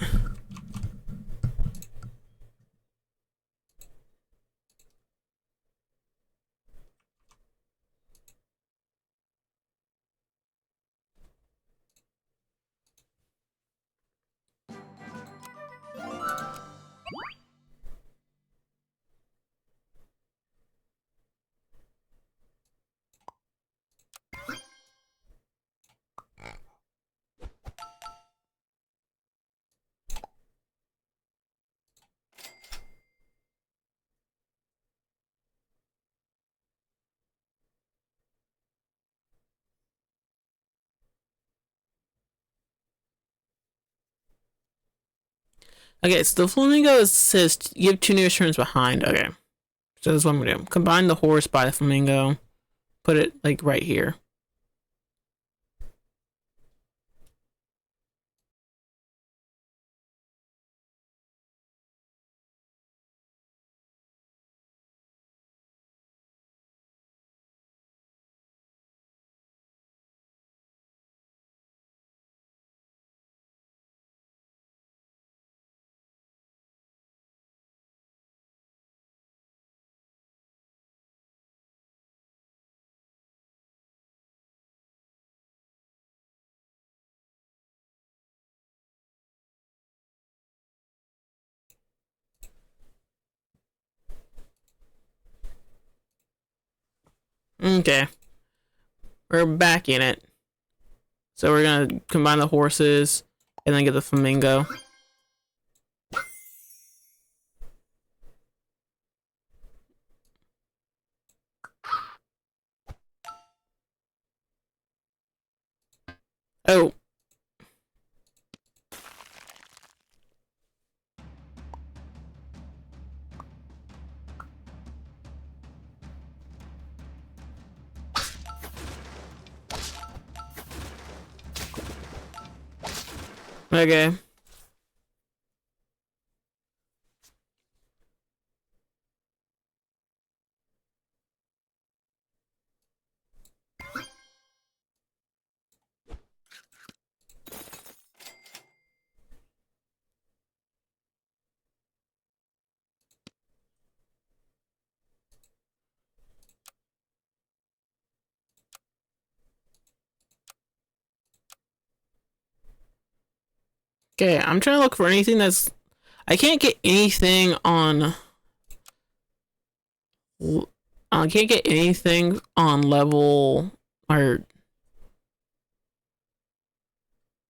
Okay, so the flamingo says you have 2 nearest turns behind. Okay. So this is what I'm gonna do. Combine the horse by the flamingo. Put it like right here. Okay. We're back in it. So we're gonna combine the horses and then get the flamingo. Oh. Okay. Okay, I'm trying to look for anything that's... I can't get anything on... I can't get anything on level... or...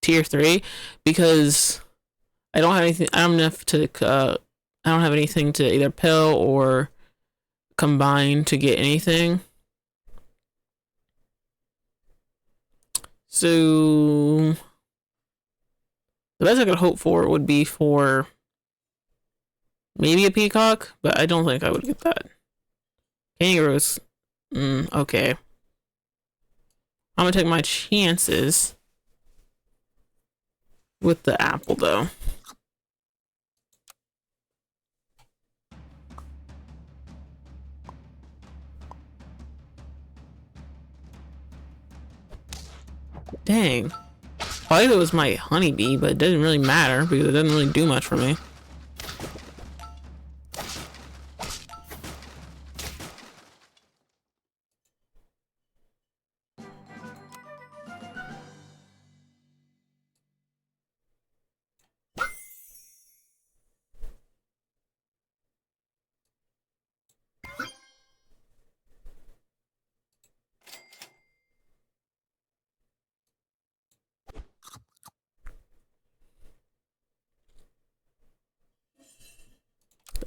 tier 3 because I don't have anything. I don't have enough to I don't have anything to either pill or combine to get anything. So the best I could hope for would be for maybe a peacock, but I don't think I would get that. Kangaroos. Okay. I'm gonna take my chances with the apple though. Dang. I thought it was my honeybee, but it doesn't really matter because it doesn't really do much for me.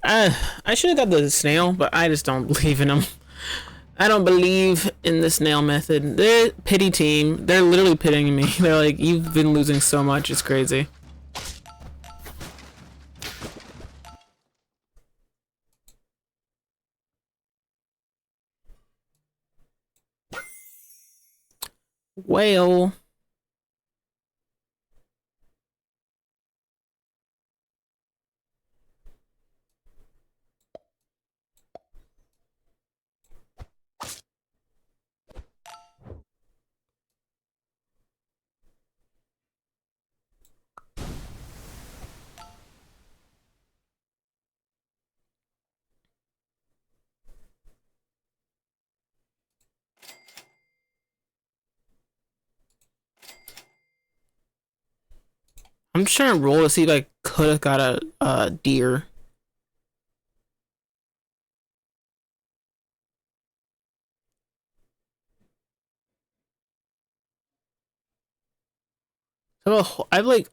I should have got the snail, but I just don't believe in him. I don't believe in the snail method. They're pity team. They're literally pitying me. They're like, you've been losing so much, it's crazy. Whale. I'm just trying to roll to see if I could have got a deer. So I've like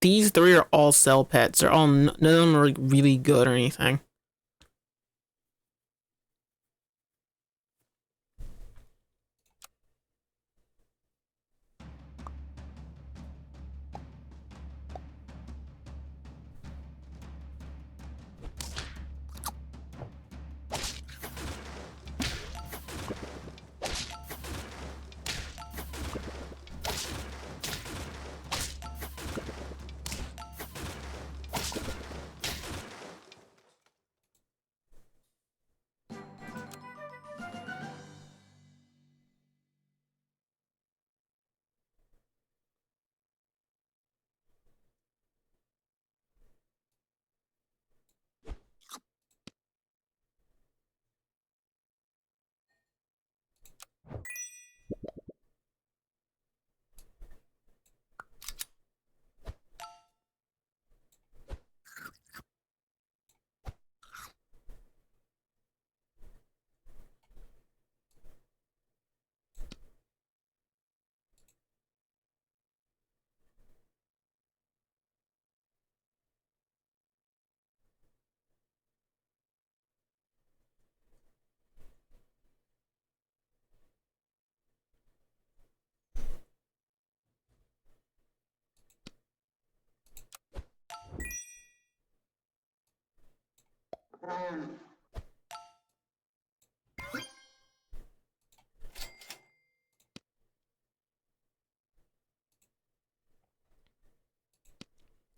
these three are all cell pets. They're all none of them are like really good or anything.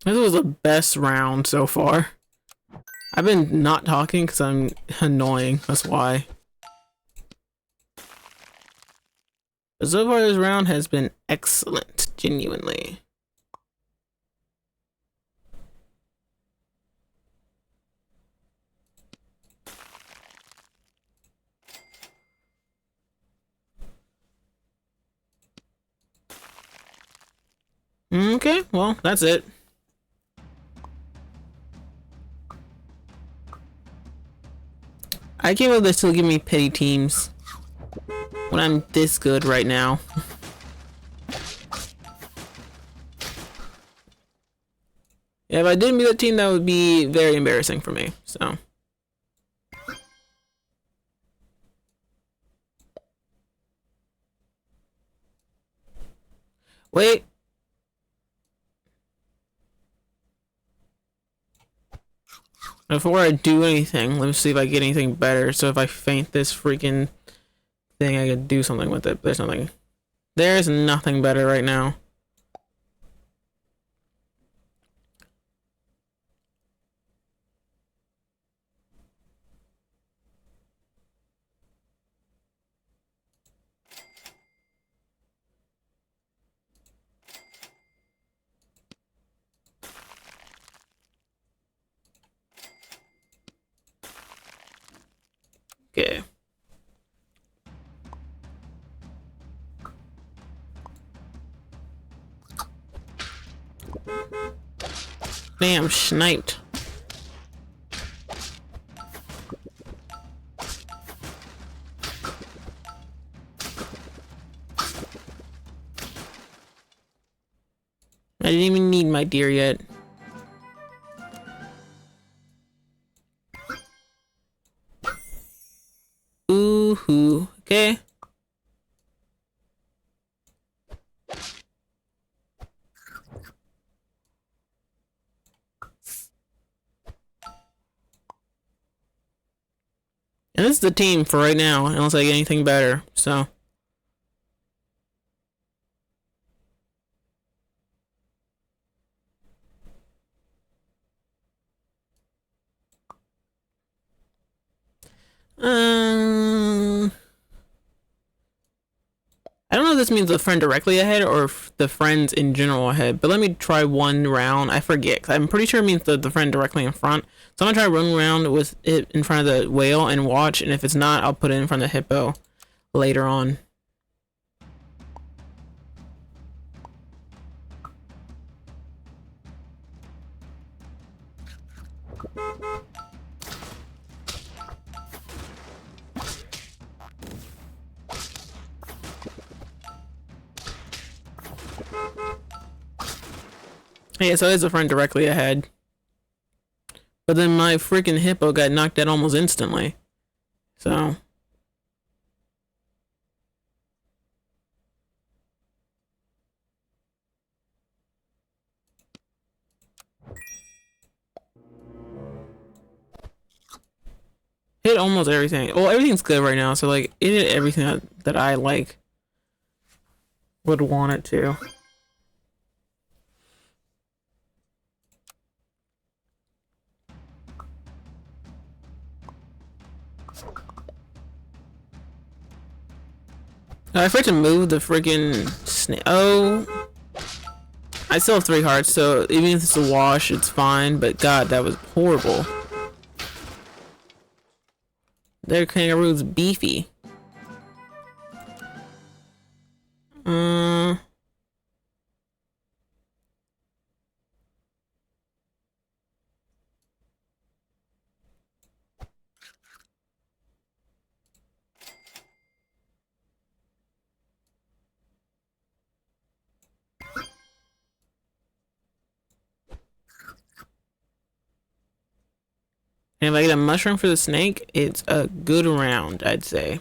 This was the best round so far. I've been not talking because I'm annoying. That's why. But so far this round has been excellent, genuinely. Okay, well, that's it. I can't believe they still give me pity teams when I'm this good right now. Yeah, if I didn't beat that team, that would be very embarrassing for me, so. Wait. Before I do anything, let me see if I get anything better. So if I faint this freaking thing, I could do something with it. There's nothing. There's nothing better right now. Okay. Damn, sniped. I didn't even need my deer yet. Ooh, okay. And this is the team for right now, unless I get anything better, so. I don't know if this means the friend directly ahead or if the friends in general ahead, but let me try one round. I forget, 'cause I'm pretty sure it means the friend directly in front. So I'm gonna try one round with it in front of the whale and watch, and if it's not, I'll put it in front of the hippo later on. Yeah, so it's a friend directly ahead. But then my freaking hippo got knocked out almost instantly. So. Hit almost everything. Well, everything's good right now, so like, it hit everything that I like would want it to. I forgot to move the freaking snake. Oh, I still have 3 hearts, so even if it's a wash, it's fine. But God, that was horrible. Their kangaroo's beefy. And if I get a mushroom for the snake, it's a good round, I'd say.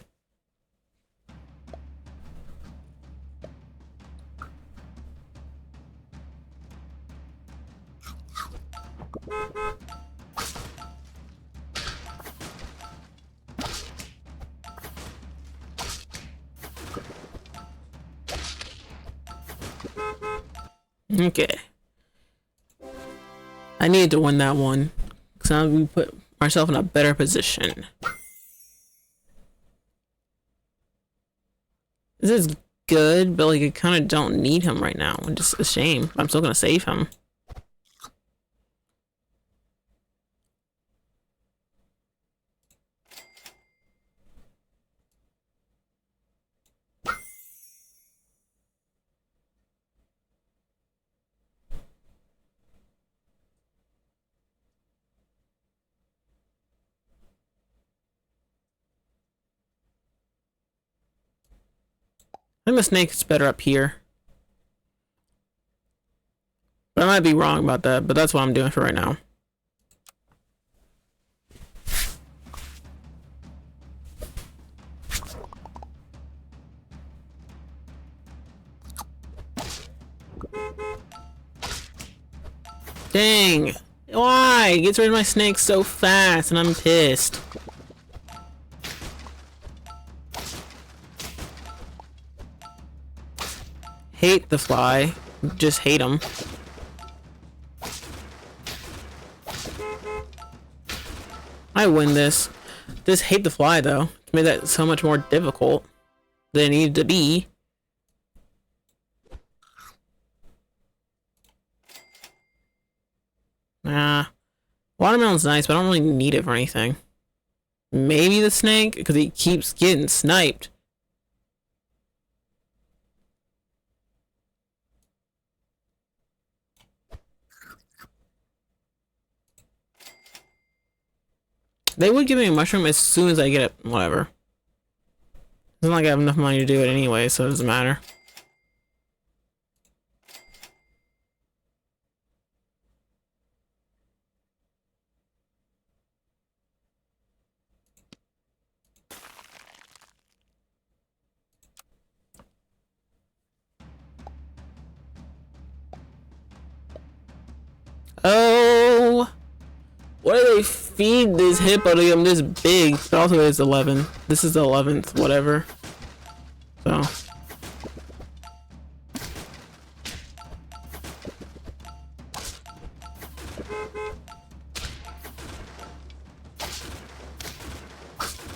Okay. I needed to win that one. Because now we put ourselves in a better position. This is good, but like I kind of don't need him right now. It's just a shame. I'm still gonna save him. I think the snake is better up here. But I might be wrong about that, but that's what I'm doing for right now. Dang! Why? It gets rid of my snake so fast, and I'm pissed. Hate the fly. Just hate him. I win this. Just hate the fly, though. It made that so much more difficult than it needed to be. Nah. Watermelon's nice, but I don't really need it for anything. Maybe the snake, because he keeps getting sniped. They would give me a mushroom as soon as I get it. Whatever. It's not like I have enough money to do it anyway, so it doesn't matter. Oh, what do they feed this hippo to get him this big? But also it's 11. This is the 11th, whatever. So.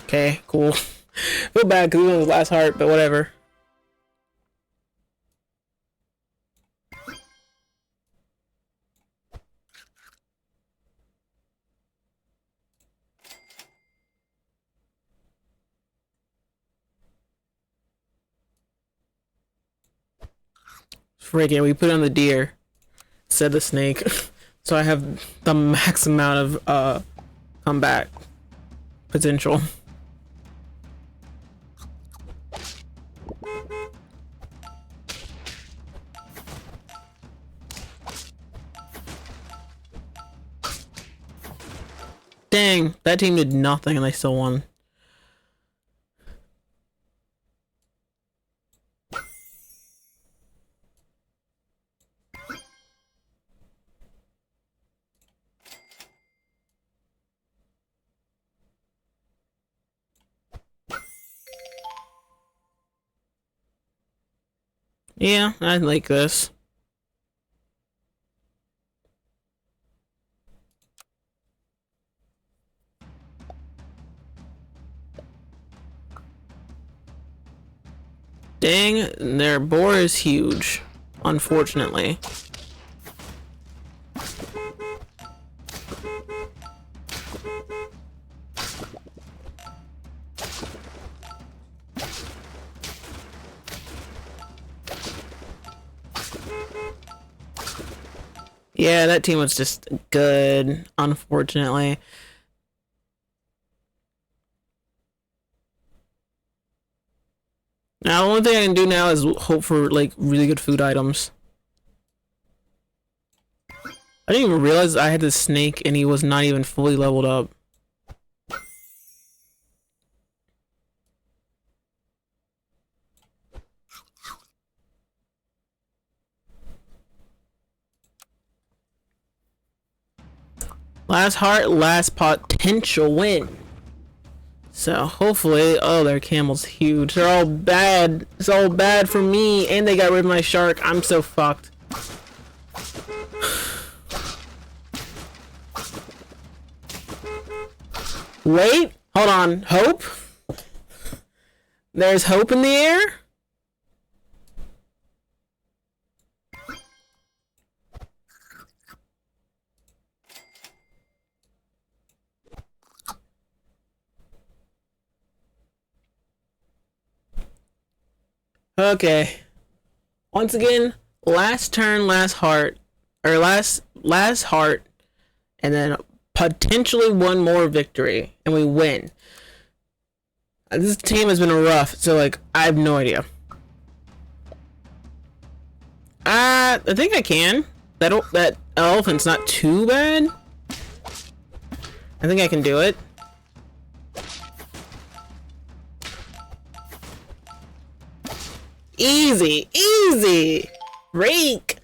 Okay, cool. Feel bad because he was his last heart, but whatever. Freaking, we put on the deer, said the snake, so I have the max amount of comeback potential. Dang, that team did nothing and they still won. Yeah, I like this. Dang, their boar is huge, unfortunately. Yeah, that team was just good, unfortunately. Now, the only thing I can do now is hope for, like, really good food items. I didn't even realize I had this snake and he was not even fully leveled up. Last heart, last potential win. So hopefully, oh, their camel's huge. They're all bad. It's all bad for me, and they got rid of my shark. I'm so fucked. Wait, hold on. Hope? There's hope in the air? Okay. Once again, last turn, last heart, or last heart, and then potentially one more victory, and we win. This team has been rough, so like I have no idea. I think I can. That elephant's not too bad. I think I can do it. Easy, easy. Rake.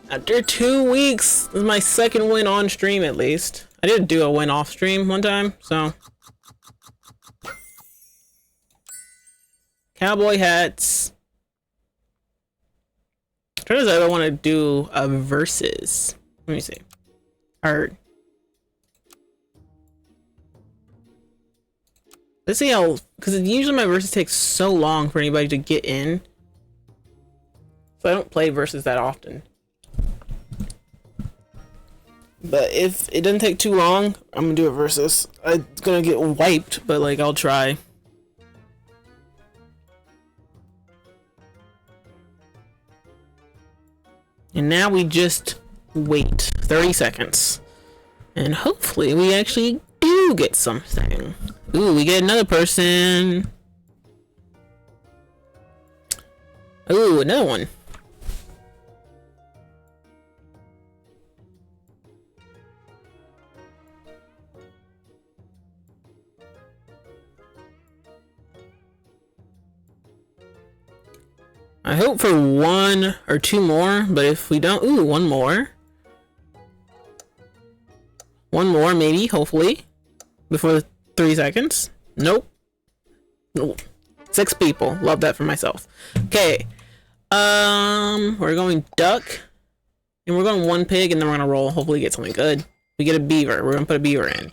After 2 weeks, this is my second win on stream at least. I did do a win off stream one time, so. Cowboy hats. Turns out I want to do a versus. Let me see. Alright. Let's see how, because usually my versus takes so long for anybody to get in. So I don't play versus that often. But if it doesn't take too long, I'm gonna do a versus. I'm gonna get wiped, but like I'll try. And now we just wait 30 seconds. And hopefully we actually do get something. Ooh, we get another person. Ooh, another one. I hope for 1 or 2 more, but if we don't, ooh, 1 more. 1 more, maybe, hopefully, before the 3 seconds. Nope. Nope. 6 people. Love that for myself. Okay. We're going duck, and we're going 1 pig, and then we're gonna roll. Hopefully, get something good. We get a beaver. We're gonna put a beaver in.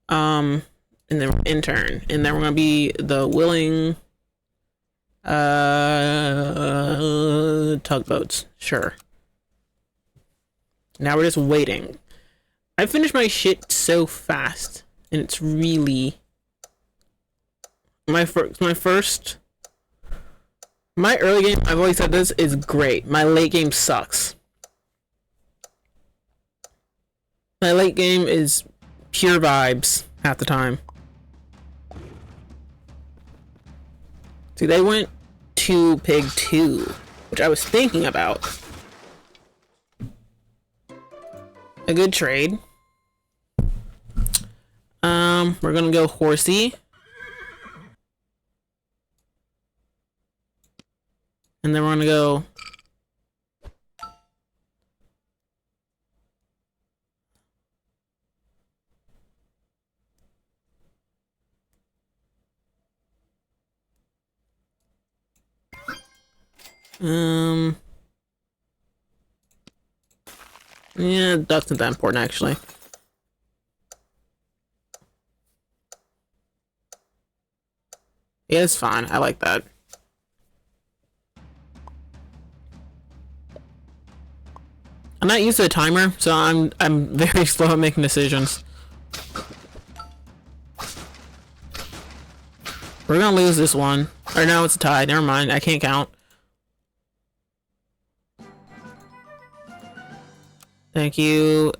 And then intern, and then we're gonna be the willing. Tugboats. Sure. Now we're just waiting. I finished my shit so fast, and it's really my early game, I've always said this, is great. My late game sucks. My late game is pure vibes half the time. See, they went to pig 2, which I was thinking about. A good trade. We're gonna go horsey. And then we're gonna go yeah, that's not that important actually. Yeah, it's fine. I like that. I'm not used to a timer, so I'm very slow at making decisions. We're gonna lose this one. Or no, it's a tie. Never mind. I can't count. Thank you.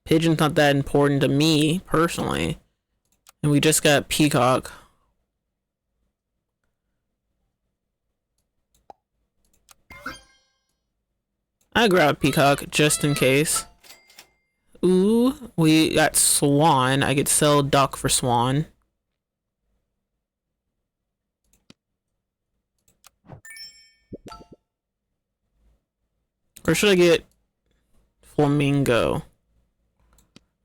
Pigeon's not that important to me, personally. And we just got peacock. I grab peacock just in case. Ooh, we got swan. I could sell duck for swan. Or should I get flamingo?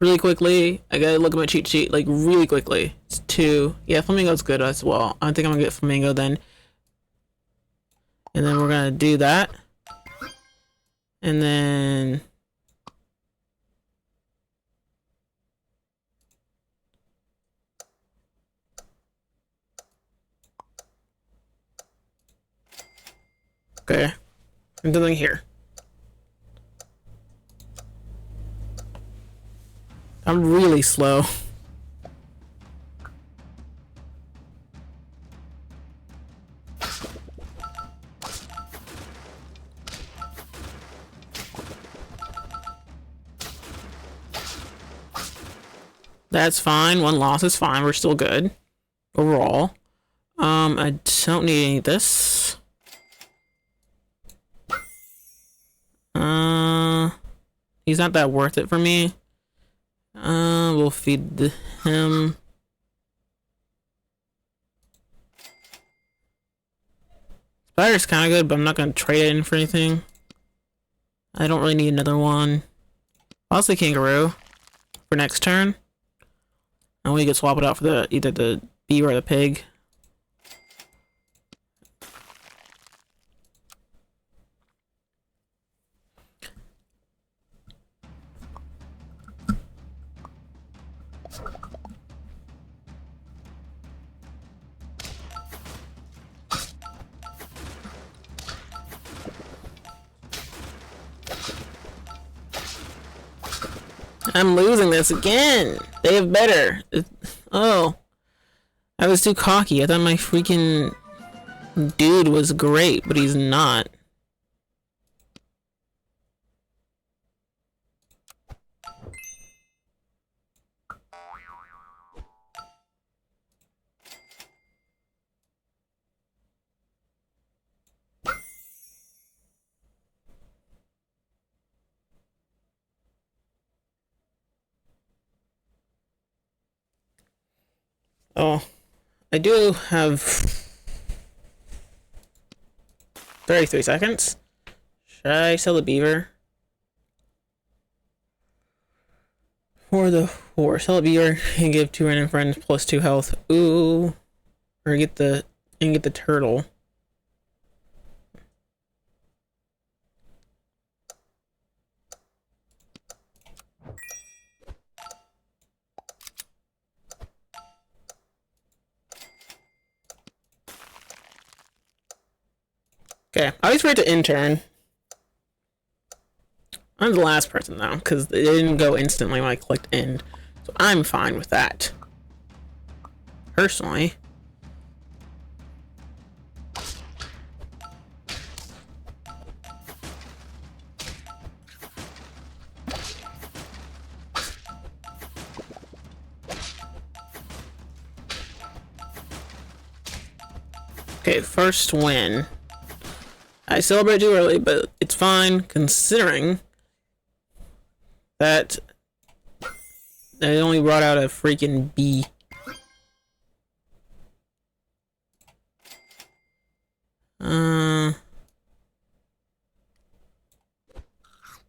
Really quickly, I gotta look at my cheat sheet, like really quickly. It's 2. Yeah, flamingo's good as well. I think I'm gonna get flamingo then. And then we're gonna do that. And then okay. Nothing here. I'm really slow. That's fine. 1 loss is fine. We're still good overall. I don't need any of this. He's not that worth it for me. We'll feed him. Spider's kind of good, but I'm not gonna trade it in for anything. I don't really need another one. I'll say kangaroo for next turn. And we can swap it out for the either the bee or the pig. I'm losing this again. They have better. Oh. I was too cocky. I thought my freaking dude was great, but he's not. Oh, I do have 33 seconds. Should I sell the beaver? For the horse, sell the beaver and give 2 random friends plus 2 health. Ooh, or get the turtle. Okay, I always forget to intern. I'm the last person though, because it didn't go instantly when I clicked end. So I'm fine with that. Personally. Okay, first win. I celebrate too early, but it's fine considering that they only brought out a freaking bee.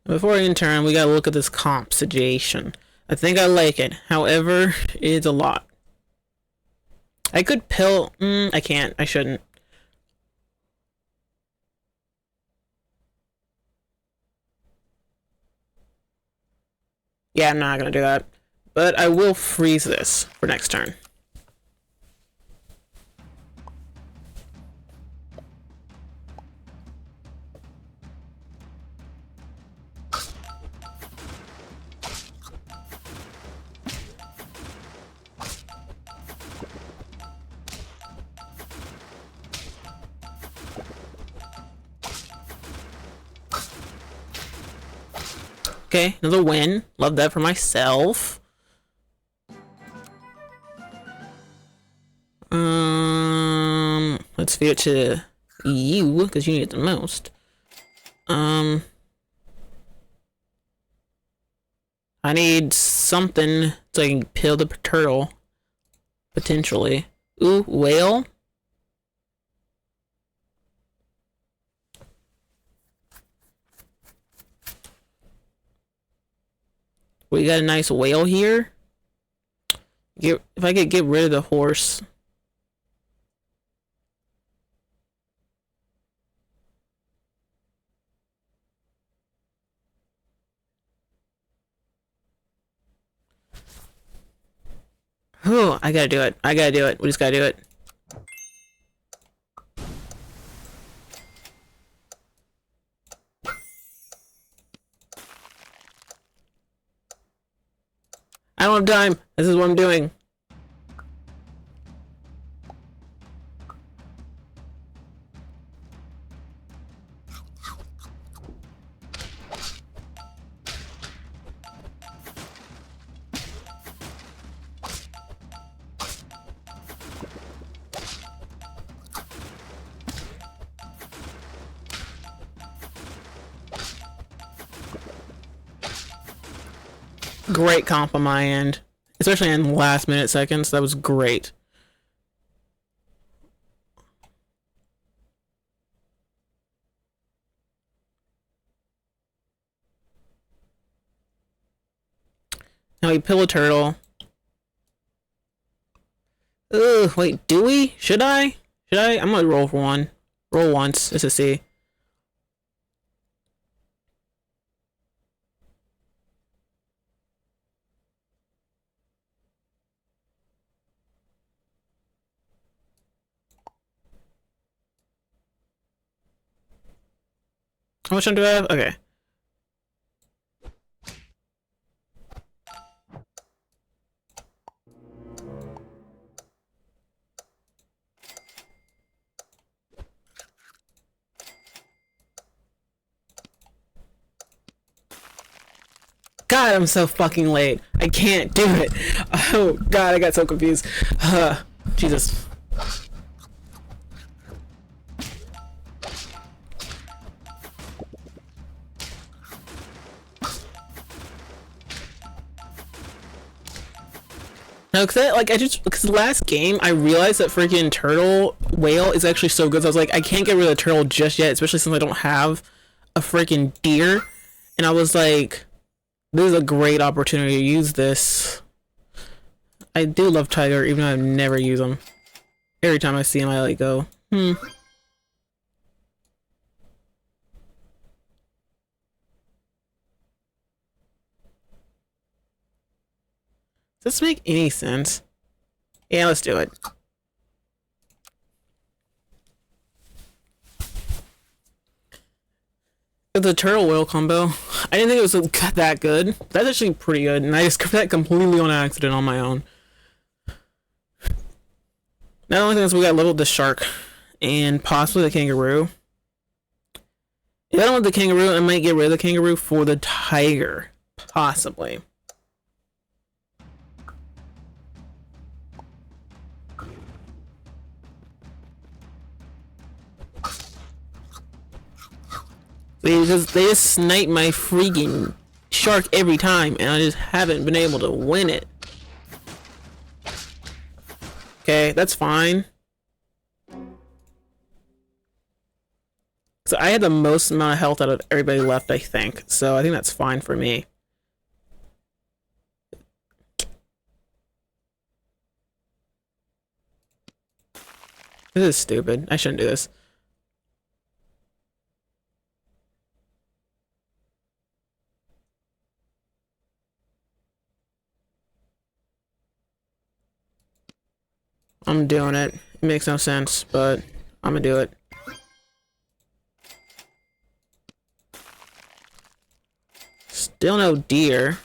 Before intern, we gotta look at this comp situation. I think I like it. However, it's a lot. I could pill. I can't. I shouldn't. Yeah, I'm not gonna do that. But I will freeze this for next turn. Okay, another win. Love that for myself. Let's feed it to you, because you need it the most. I need something so I can kill the turtle. Potentially. Ooh, whale? We got a nice whale here. If I could get rid of the horse. Oh, I gotta do it. I gotta do it. We just gotta do it. I don't have time. This is what I'm doing. Great comp on my end, especially in last minute seconds. That was great. Now we pill a turtle. Ugh, wait, do we? Should I? Should I? I'm gonna roll for one. Roll once, just to see. How much time do I have? Okay. God, I'm so fucking late. I can't do it. Oh, God, I got so confused. Jesus. No, because the last game, I realized that freaking turtle whale is actually so good. So I was like, I can't get rid of the turtle just yet, especially since I don't have a freaking deer. And I was like, this is a great opportunity to use this. I do love tiger, even though I've never used them. Every time I see him, I like go, Does this make any sense? Yeah, let's do it. The turtle whale combo, I didn't think it was that good. That's actually pretty good, and I discovered that completely on accident on my own. Now the only thing is we got leveled the shark, and possibly the kangaroo. If I don't want the kangaroo, I might get rid of the kangaroo for the tiger. Possibly. Because they just snipe my freaking shark every time, and I just haven't been able to win it. Okay, that's fine. So I had the most amount of health out of everybody left, I think. So I think that's fine for me. This is stupid. I shouldn't do this. I'm doing it. It makes no sense, but I'm gonna do it. Still no deer.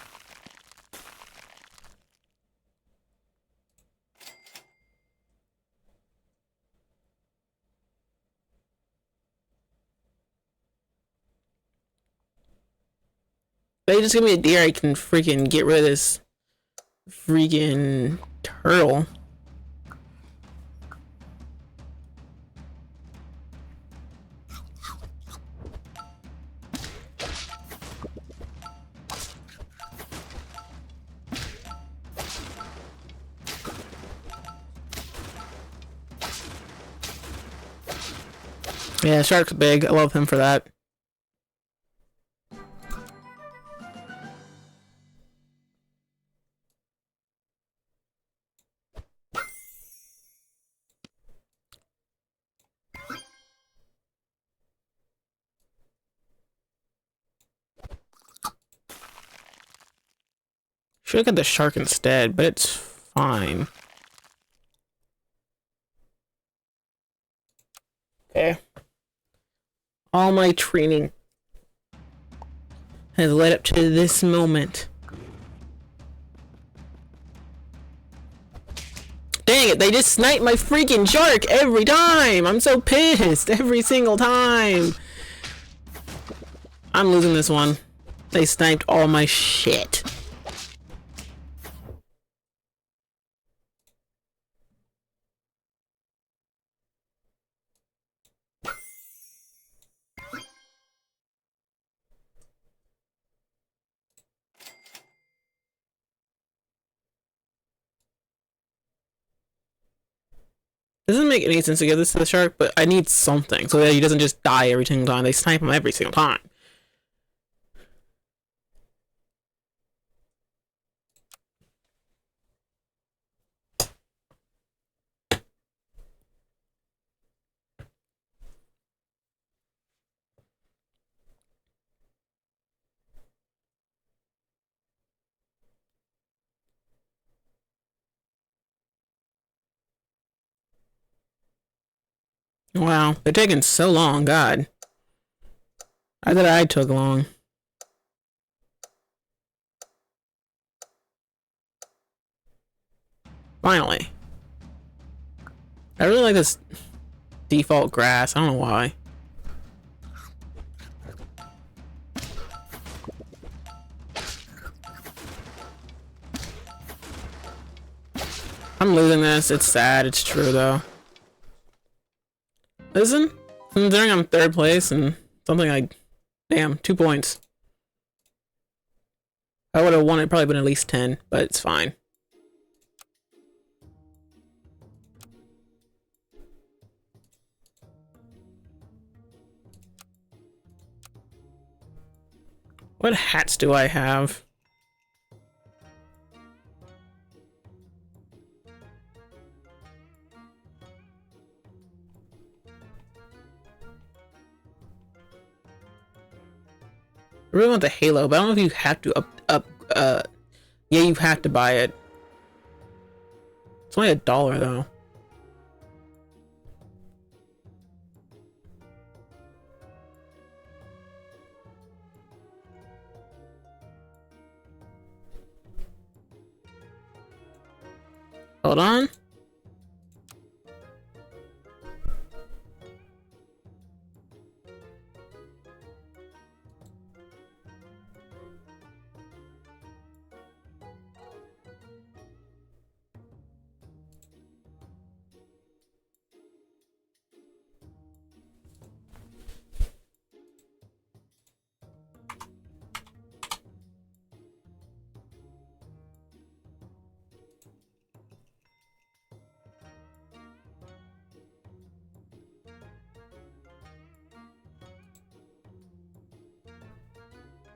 If they just give me a deer, I can freaking get rid of this freaking turtle. Yeah, shark's big. I love him for that. Should have got the shark instead, but it's fine. Okay. All my training has led up to this moment. Dang it, they just snipe my freaking shark every time! I'm so pissed every single time! I'm losing this one. They sniped all my shit. Doesn't make any sense to give this to the shark, but I need something so that he doesn't just die every single time. They snipe him every single time. Wow, they're taking so long, God. I thought I took long. Finally. I really like this default grass. I don't know why. I'm losing this. It's sad. It's true, though. Listen, considering I'm third place and something like, damn, 2 points. I would have won it, probably been at least 10, but it's fine. What hats do I have? I really want the Halo, but I don't know if you have to yeah, you have to buy it. It's only $1 though. Hold on.